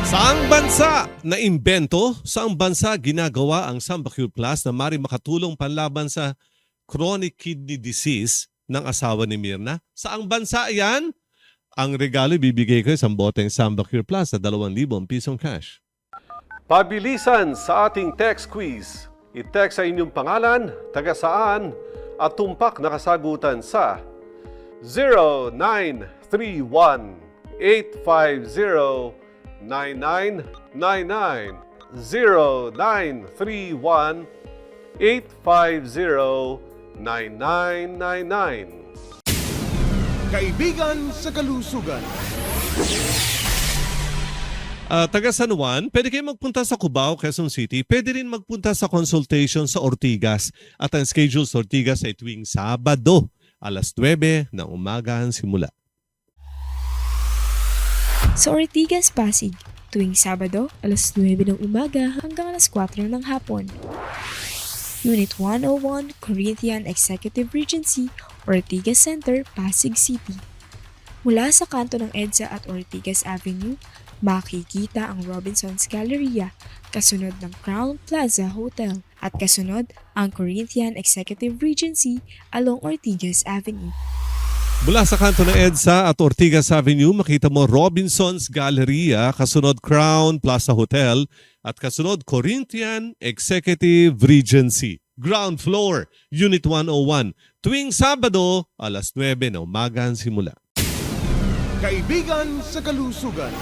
Saang bansa na imbento? Saang bansa ginagawa ang Samba Cure Plus na maaaring makatulong panlaban sa chronic kidney disease ng asawa ni Mirna? Saang bansa yan? Ang regalo bibigay ko isang boteng Samba Cure Plus na 2,000 pisong cash. Pabilisan sa ating text quiz. I-text sa inyong pangalan, taga saan, at tumpak na kasagutan sa 0931-850-9999. 0931-850-9999. Kaibigan sa kalusugan. Taga San Juan, pwede kayo magpunta sa Cubao, Quezon City. Pwede rin magpunta sa consultation sa Ortigas. At ang schedule sa Ortigas ay tuwing Sabado, alas 9 ng umaga ang simula. Sa Ortigas, Pasig, tuwing Sabado, alas 9 ng umaga hanggang alas 4 ng hapon. Unit 101, Corinthian Executive Regency, Ortigas Center, Pasig City. Mula sa kanto ng EDSA at Ortigas Avenue, makikita ang Robinson's Galleria, kasunod ng Crown Plaza Hotel, at kasunod ang Corinthian Executive Regency along Ortigas Avenue. Mula sa kanto ng EDSA at Ortigas Avenue, makita mo Robinson's Galleria, kasunod Crown Plaza Hotel, at kasunod Corinthian Executive Regency. ground floor, Unit 101. Tuwing Sabado, alas 9 na umaga ang simula. Kaibigan sa Kalusugan.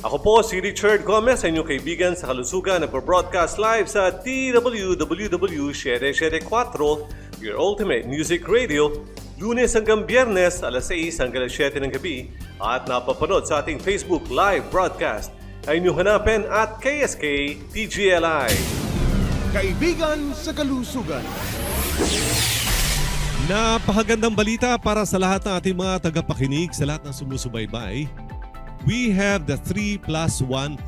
Ako po si Richard Gomez, inyong kaibigan sa Kalusugan, nagpo-broadcast live sa DWWW 774, your ultimate music radio, Lunes hanggang Biyernes, alas 6 hanggang alas 7 ng gabi, at napapanood sa ating Facebook live broadcast. Ay inyong hanapin at KSK TGLI. Kaibigan sa Kalusugan. Napakagandang balita para sa lahat ng ating mga tagapakinig, sa lahat ng sumusubaybay. We have the 3+1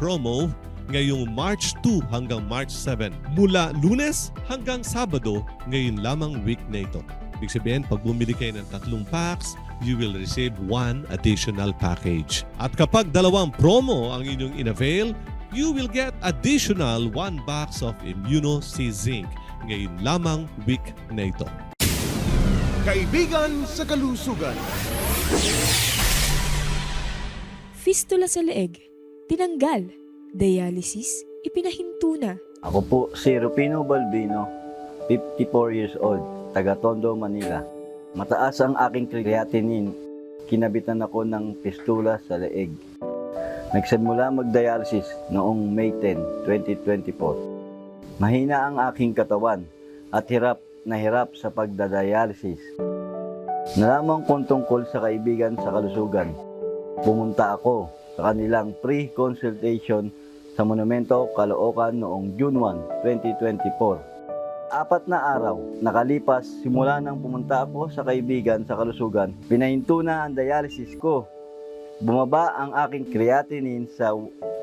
promo ngayong March 2 hanggang March 7. Mula Lunes hanggang Sabado, ngayon lamang week na ito. Ibig sabihin, pag bumili kayo ng 3 packs, you will receive 1 additional package. At kapag 2 promo ang inyong in-avail, you will get additional 1 box of Immuno C Zinc. Ngayon lamang week na ito. Kaibigan sa Kalusugan. Fistula sa leeg, tinanggal. Dialysis, ipinahinto na. Ako po si Rufino Balbino, 54 years old, taga Tondo, Manila. Mataas ang aking creatinine. Kinabitan ako ng fistula sa leeg. Nagsimula mag-dialysis noong May 10, 2024. Mahina ang aking katawan at hirap sa pagdadialysis. Nalaman kong tungkol sa Kaibigan sa Kalusugan. Pumunta ako sa kanilang pre-consultation sa Monumento, Caloocan noong June 1, 2024. 4 na araw nakalipas simula nang pumunta ako sa Kaibigan sa Kalusugan, pinahinto na ang dialysis ko. Bumaba ang aking creatinine sa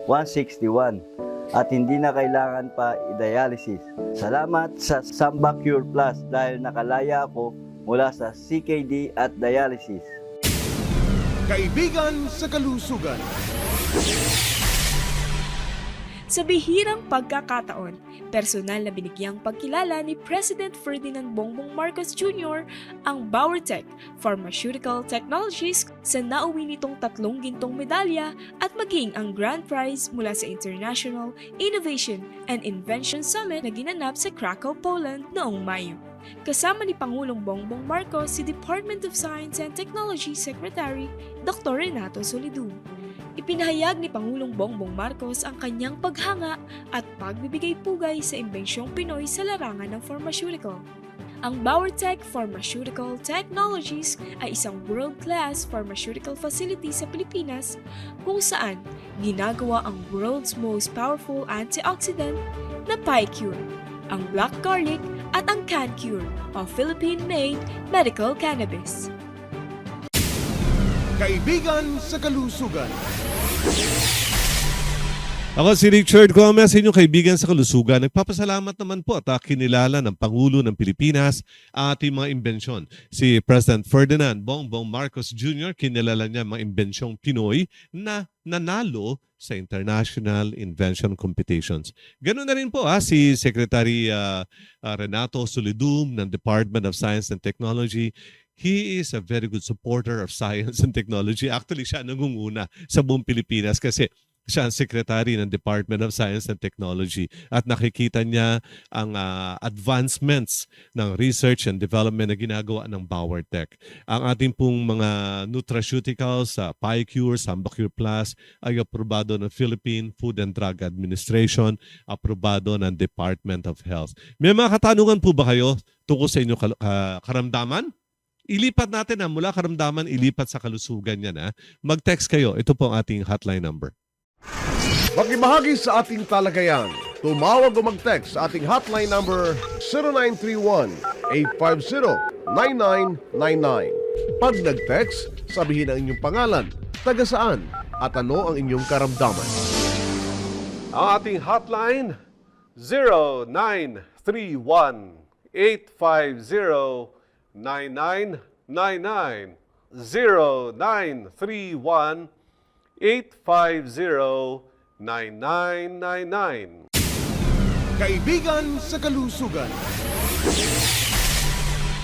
161 at hindi na kailangan pa i-dialysis. Salamat sa Samba Cure Plus dahil nakalaya ako mula sa CKD at dialysis. Kaibigan sa Kalusugan. Sa bihirang pagkakataon, personal na binigyang pagkilala ni President Ferdinand Bongbong Marcos Jr. ang Bauertech Pharmaceutical Technologies sa nauwi nitong 3 gintong medalya at maging ang grand prize mula sa International Innovation and Invention Summit na ginanap sa Krakow, Poland noong Mayo. Kasama ni Pangulong Bongbong Marcos si Department of Science and Technology Secretary Dr. Renato Solidum. Ipinahayag ni Pangulong Bongbong Marcos ang kanyang paghanga at pagbibigay-pugay sa imbensyong Pinoy sa larangan ng pharmaceutical. Ang Bauertech Pharmaceutical Technologies ay isang world-class pharmaceutical facility sa Pilipinas kung saan ginagawa ang world's most powerful antioxidant na PiCure, ang black garlic at ang CanCure o Philippine-made medical cannabis. Kaibigan sa Kalusugan. Ako si Richard Gomez, inyong kaibigan sa Kalusugan. Nagpapasalamat naman po at kinilala ng Pangulo ng Pilipinas ang ating mga imbensyon. Si President Ferdinand Bongbong Marcos Jr. kinilala niya mga imbensyong Pinoy na nanalo sa International Invention Competitions. Ganun na rin po si Secretary Renato Solidum ng Department of Science and Technology. He is a very good supporter of science and technology. Actually, siya nangunguna sa buong Pilipinas kasi siya ang secretary ng Department of Science and Technology at nakikita niya ang advancements ng research and development na ginagawa ng Bauertech. Ang ating pong mga nutraceuticals, PiCure, SambaCure Plus ay aprobado ng Philippine Food and Drug Administration, aprobado ng Department of Health. May mga katanungan po ba kayo tungkol sa inyong karamdaman? Ilipat natin mula karamdaman, ilipat sa kalusugan yan. Mag-text kayo. Ito po ang ating hotline number. Makibahagi sa ating talagayan. Tumawag o mag-text sa ating hotline number 0931-850-9999. Pag nag-text, sabihin ang inyong pangalan, taga saan, at ano ang inyong karamdaman. Ang ating hotline, 0931-850-9999. 0931-850-9999. Kaibigan sa Kalusugan.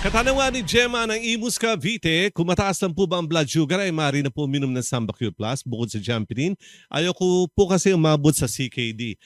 Katanungan ni Gemma ng Imus Cavite, kung mataas lang po ba ang blood sugar ay maaari na po uminom ng Sambacure Plus bukod sa Jampirin. Ayoko po kasi umabot sa CKD.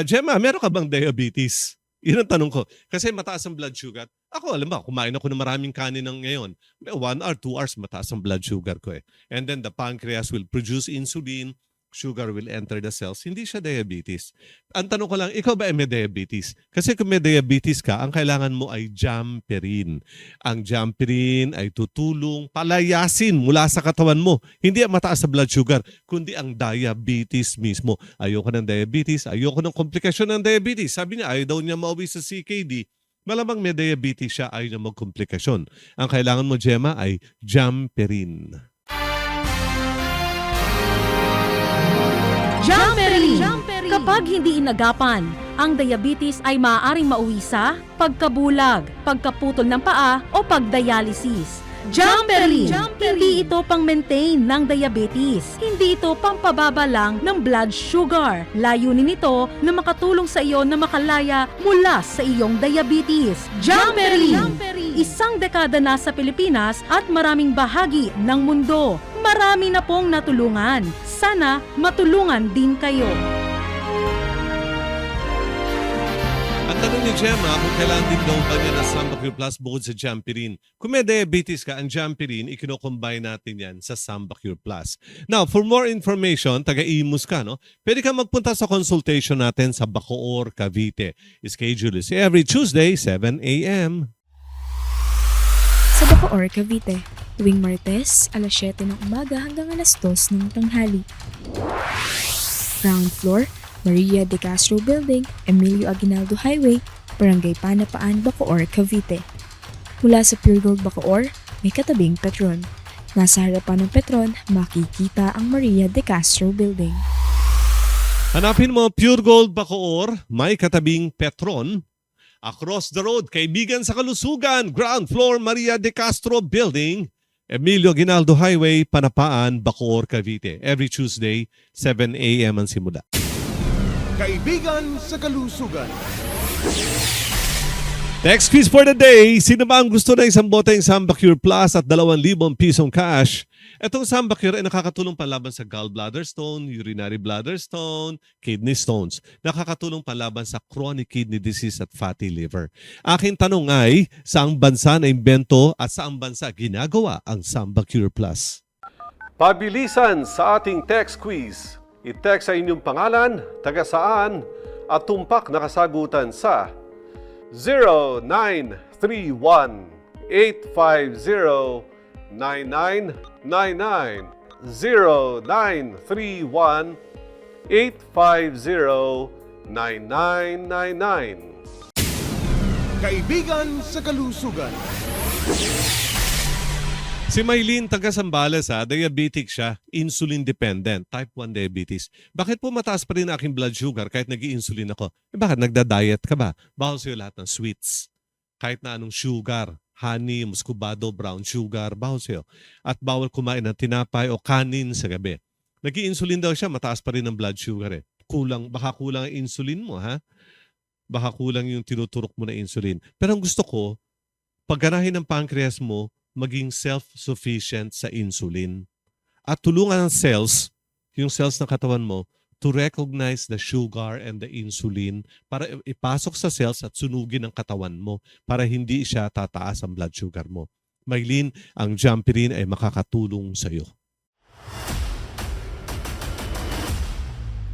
Gemma, meron ka bang diabetes? Yun ang tanong ko. Kasi mataas ang blood sugar. Ako, alam ba, kumain ako ng maraming kanin ng ngayon. 1 or 2 hours mataas ang blood sugar ko eh. And then the pancreas will produce insulin, sugar will enter the cells. Hindi siya diabetes. Ang tanong ko lang, ikaw ba ay may diabetes? Kasi kung may diabetes ka, ang kailangan mo ay Jampirin. Ang Jampirin ay tutulong palayasin mula sa katawan mo. Hindi ang mataas sa blood sugar, kundi ang diabetes mismo. Ayoko ng diabetes, ayoko ng komplikasyon ng diabetes. Sabi niya, ayaw daw niya mauwi sa CKD. Malamang may diabetes siya, ayaw niya magkomplikasyon. Ang kailangan mo, Gemma, ay Jampirin. Jamperin! Kapag hindi inagapan, ang diabetes ay maaaring mauwi sa pagkabulag, pagkaputol ng paa o pagdialysis. Jamperin! Hindi ito pang-maintain ng diabetes. Hindi ito pampababa lang ng blood sugar. Layunin nito na makatulong sa iyo na makalaya mula sa iyong diabetes. Jamperin! Isang dekada na sa Pilipinas at maraming bahagi ng mundo. Marami na pong natulungan. Sana matulungan din kayo. Ang tanong ni Gemma, kung kailan din daw ba niya ng Sambacure Plus bukod sa Jampirin. Kung may diabetes ka, ang Jampirin, ikinocombine natin yan sa Sambacure Plus. Now, for more information, taga-Imus ka, no? Pwede ka magpunta sa consultation natin sa Bacoor, Cavite. Schedule is every Tuesday, 7 a.m. Sa Bacoor, Cavite, tuwing Martes, alas 7 ng umaga hanggang alas 2 ng tanghali. Ground floor, Maria de Castro Building, Emilio Aguinaldo Highway, Barangay Panapaan, Bacoor, Cavite. Mula sa Pure Gold Bacoor, may katabing Petron. Nasa harapan ng Petron, makikita ang Maria de Castro Building. Hanapin mo Pure Gold Bacoor, may katabing Petron. Across the road, Kaibigan sa Kalusugan, ground floor, Maria de Castro Building, Emilio Aguinaldo Highway, Panapaan, Bacoor, Cavite. Every Tuesday, 7 a.m. ang simula. Kaibigan sa Kalusugan. Next quiz for the day, sino ba ang gusto na isang boteng Sambacure Plus at 2,000 pisong cash? Itong Sambacure ay nakakatulong panlaban sa gallbladder stone, urinary bladder stone, kidney stones. Nakakatulong panlaban sa chronic kidney disease at fatty liver. Aking tanong ay, saang bansa na imbento at saang bansa ginagawa ang Sambacure Plus? Pabilisan sa ating text quiz. I-text sa inyong pangalan, taga saan, at tumpak na kasagutan sa 0931-850-9999. 0931-850-9999. Kaibigan sa Kalusugan. Si Maylene, taga Sambales, diabetic siya, insulin dependent, type 1 diabetes. Bakit po mataas pa rin aking blood sugar kahit nag-i-insulin ako? Bakit nagda-diet ka ba? Bawal sa'yo lahat ng sweets. Kahit na anong sugar, honey, muscovado, brown sugar, bawal sa'yo. At bawal kumain ng tinapay o kanin sa gabi. Nag-i-insulin daw siya, mataas pa rin ang blood sugar eh. Baka kulang ang insulin mo, ha? Baka kulang yung tinuturok mo na insulin. Pero ang gusto ko, pagganahin ng pancreas mo, maging self-sufficient sa insulin. At tulungan ang cells, yung cells ng katawan mo, to recognize the sugar and the insulin para ipasok sa cells at sunugin ang katawan mo para hindi siya tataas ang blood sugar mo. Maylene, ang Jampirin ay makakatulong sa iyo.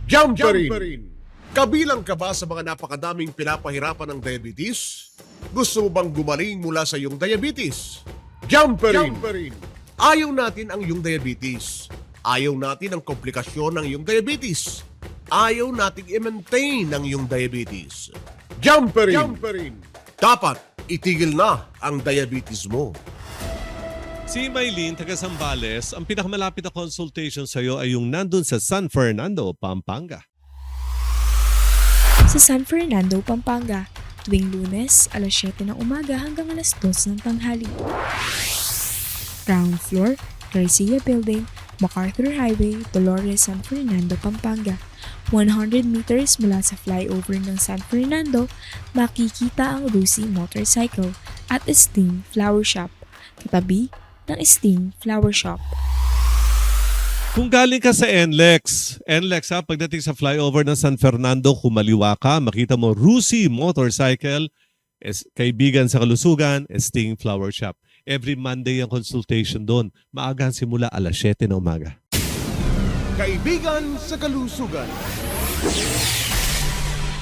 Jampirin! Kabilang ka ba sa mga napakadaming pinapahirapan ng diabetes? Gusto mo bang gumaling mula sa iyong diabetes? Jampirin! Ayaw natin ang iyong diabetes. Ayaw natin ang komplikasyon ng iyong diabetes. Ayaw nating i-maintain ang iyong diabetes. Jampirin! Dapat itigil na ang diabetes mo. Si Maylene, taga Sambales, ang pinakamalapit na consultation sa iyo ay yung nandun sa San Fernando, Pampanga. Sa San Fernando, Pampanga, tuwing Lunes, alas 7 ng umaga hanggang alas 2 ng tanghali. Ground floor, Garcia Building, MacArthur Highway, Dolores, San Fernando, Pampanga. 100 meters mula sa flyover ng San Fernando, makikita ang Rusi Motorcycle at Sting Flower Shop, katabi ng Sting Flower Shop. Kung galing ka sa NLEX ha, pagdating sa flyover ng San Fernando, kumaliwa ka, makita mo Rusi Motorcycle, Kaibigan sa Kalusugan, Sting Flower Shop. Every Monday ang consultation doon. Maaga ang simula, alas 7 na umaga. Kaibigan sa Kalusugan.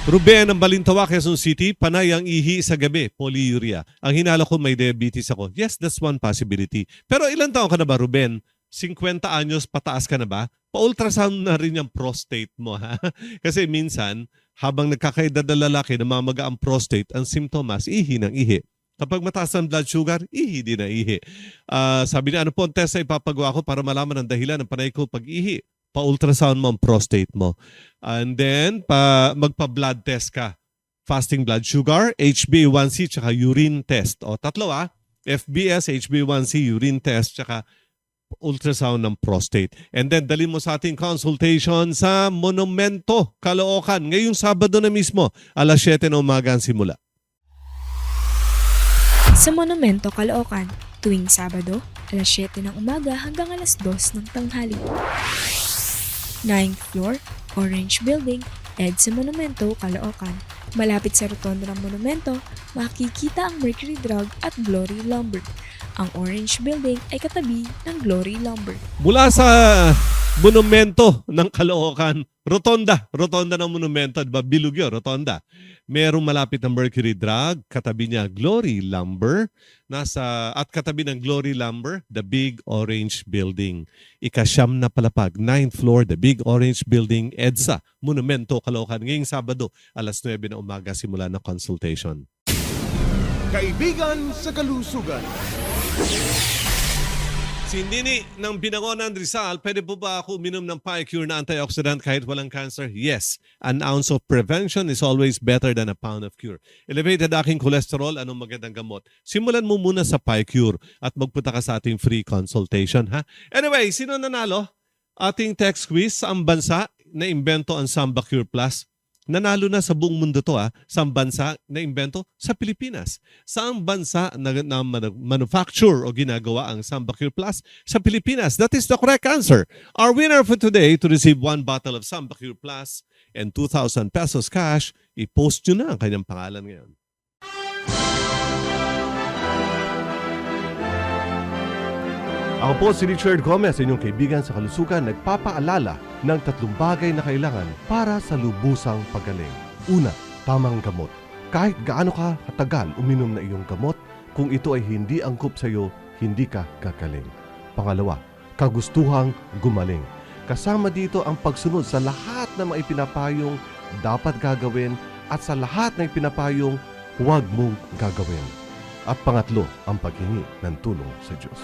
Ruben ng Balintawa, Quezon City, panay ang ihi sa gabi, polyuria. Ang hinala ko may diabetes ako. Yes, that's one possibility. Pero ilang taon ka na ba, Ruben? 50 anyos pataas ka na ba? Pa-ultrasound na rin yung prostate mo, ha? Kasi minsan, habang nagkakaedad na lalaki, namamaga ang prostate, ang simptomas, ihi ng ihi. Kapag mataas ang blood sugar, ihi din na ihi. Sabi niya, ano po ang test na ipapagawa ko para malaman ang dahilan ng panay ko pag-ihi? Pa-ultrasound mo ang prostate mo. And then, magpa-blood test ka. Fasting blood sugar, HbA1c, tsaka urine test. O, tatlo FBS, HbA1c, urine test, tsaka ultrasound ng prostate. And then, dali mo sa ating consultation sa Monumento, Caloocan. Ngayong Sabado na mismo, alas 7 na umaga ang simula. Sa Monumento, Caloocan, tuwing Sabado, alas 7 ng umaga hanggang alas 2 ng tanghali. 9th floor, Orange Building, EDSA Monumento, Caloocan. Malapit sa rotonda ng Monumento, makikita ang Mercury Drug at Glory Lumber. Ang Orange Building ay katabi ng Glory Lumber. Mula sa Monumento ng Caloocan, rotonda ng Monumento, diba? Bilog yun, rotonda. Merong malapit ng Mercury Drug, katabi niya Glory Lumber, at katabi ng Glory Lumber, the Big Orange Building. Ika-siyam na palapag, 9th floor, the Big Orange Building, EDSA, Monumento, Caloocan. Ngayong Sabado, alas 9 na umaga, simula ng consultation. Kaibigan sa Kalusugan. Si Nini ng Binangonan, Rizal, pwede po ba ako uminom ng Picure na antioxidant kahit walang cancer? Yes. An ounce of prevention is always better than a pound of cure. Elevated aking cholesterol, anong magandang gamot? Simulan mo muna sa Picure at magpunta ka sa ating free consultation, ha? Anyway, sino nanalo? Ating text quiz, saang bansa na imbento ang Samba Cure Plus? Nanalo na sa buong mundo to, Saang bansa na imbento? Sa Pilipinas. Saang bansa na manufacture o ginagawa ang Samba Cure Plus? Sa Pilipinas. That is the correct answer. Our winner for today to receive 1 bottle of Samba Cure Plus and 2,000 pesos cash, i-post nyo na ang kanyang pangalan ngayon. Ako po si Richard Gomez, inyong kaibigan sa Kalusugan, nagpapaalala ng 3 bagay na kailangan para sa lubusang pagaling. Una, tamang gamot. Kahit gaano ka katagal uminom na iyong gamot, kung ito ay hindi angkop sa iyo, hindi ka gagaling. Pangalawa, kagustuhang gumaling. Kasama dito ang pagsunod sa lahat ng mga ipinapayong dapat gagawin at sa lahat ng ipinapayong huwag mong gagawin. At pangatlo, ang paghingi ng tulong sa Diyos.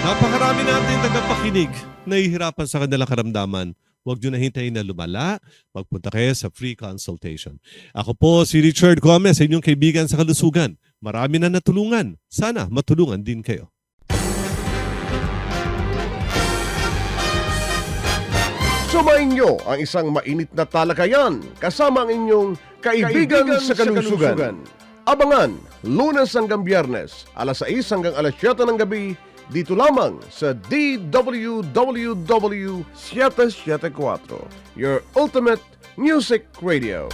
Napakarami natin tagapakinig na hihirapan sa kanilang karamdaman. Huwag nyo na hintayin na lumala. Magpunta kayo sa free consultation. Ako po si Richard Gomez, inyong kaibigan sa Kalusugan. Marami na natulungan. Sana matulungan din kayo. Sumayin nyo ang isang mainit na talakayan kasama ang inyong kaibigan sa Kalusugan. Abangan, Lunes hanggang Biyernes, alas 6 hanggang alas 7 ng gabi, dito lamang sa DWWW 774, your ultimate music radio.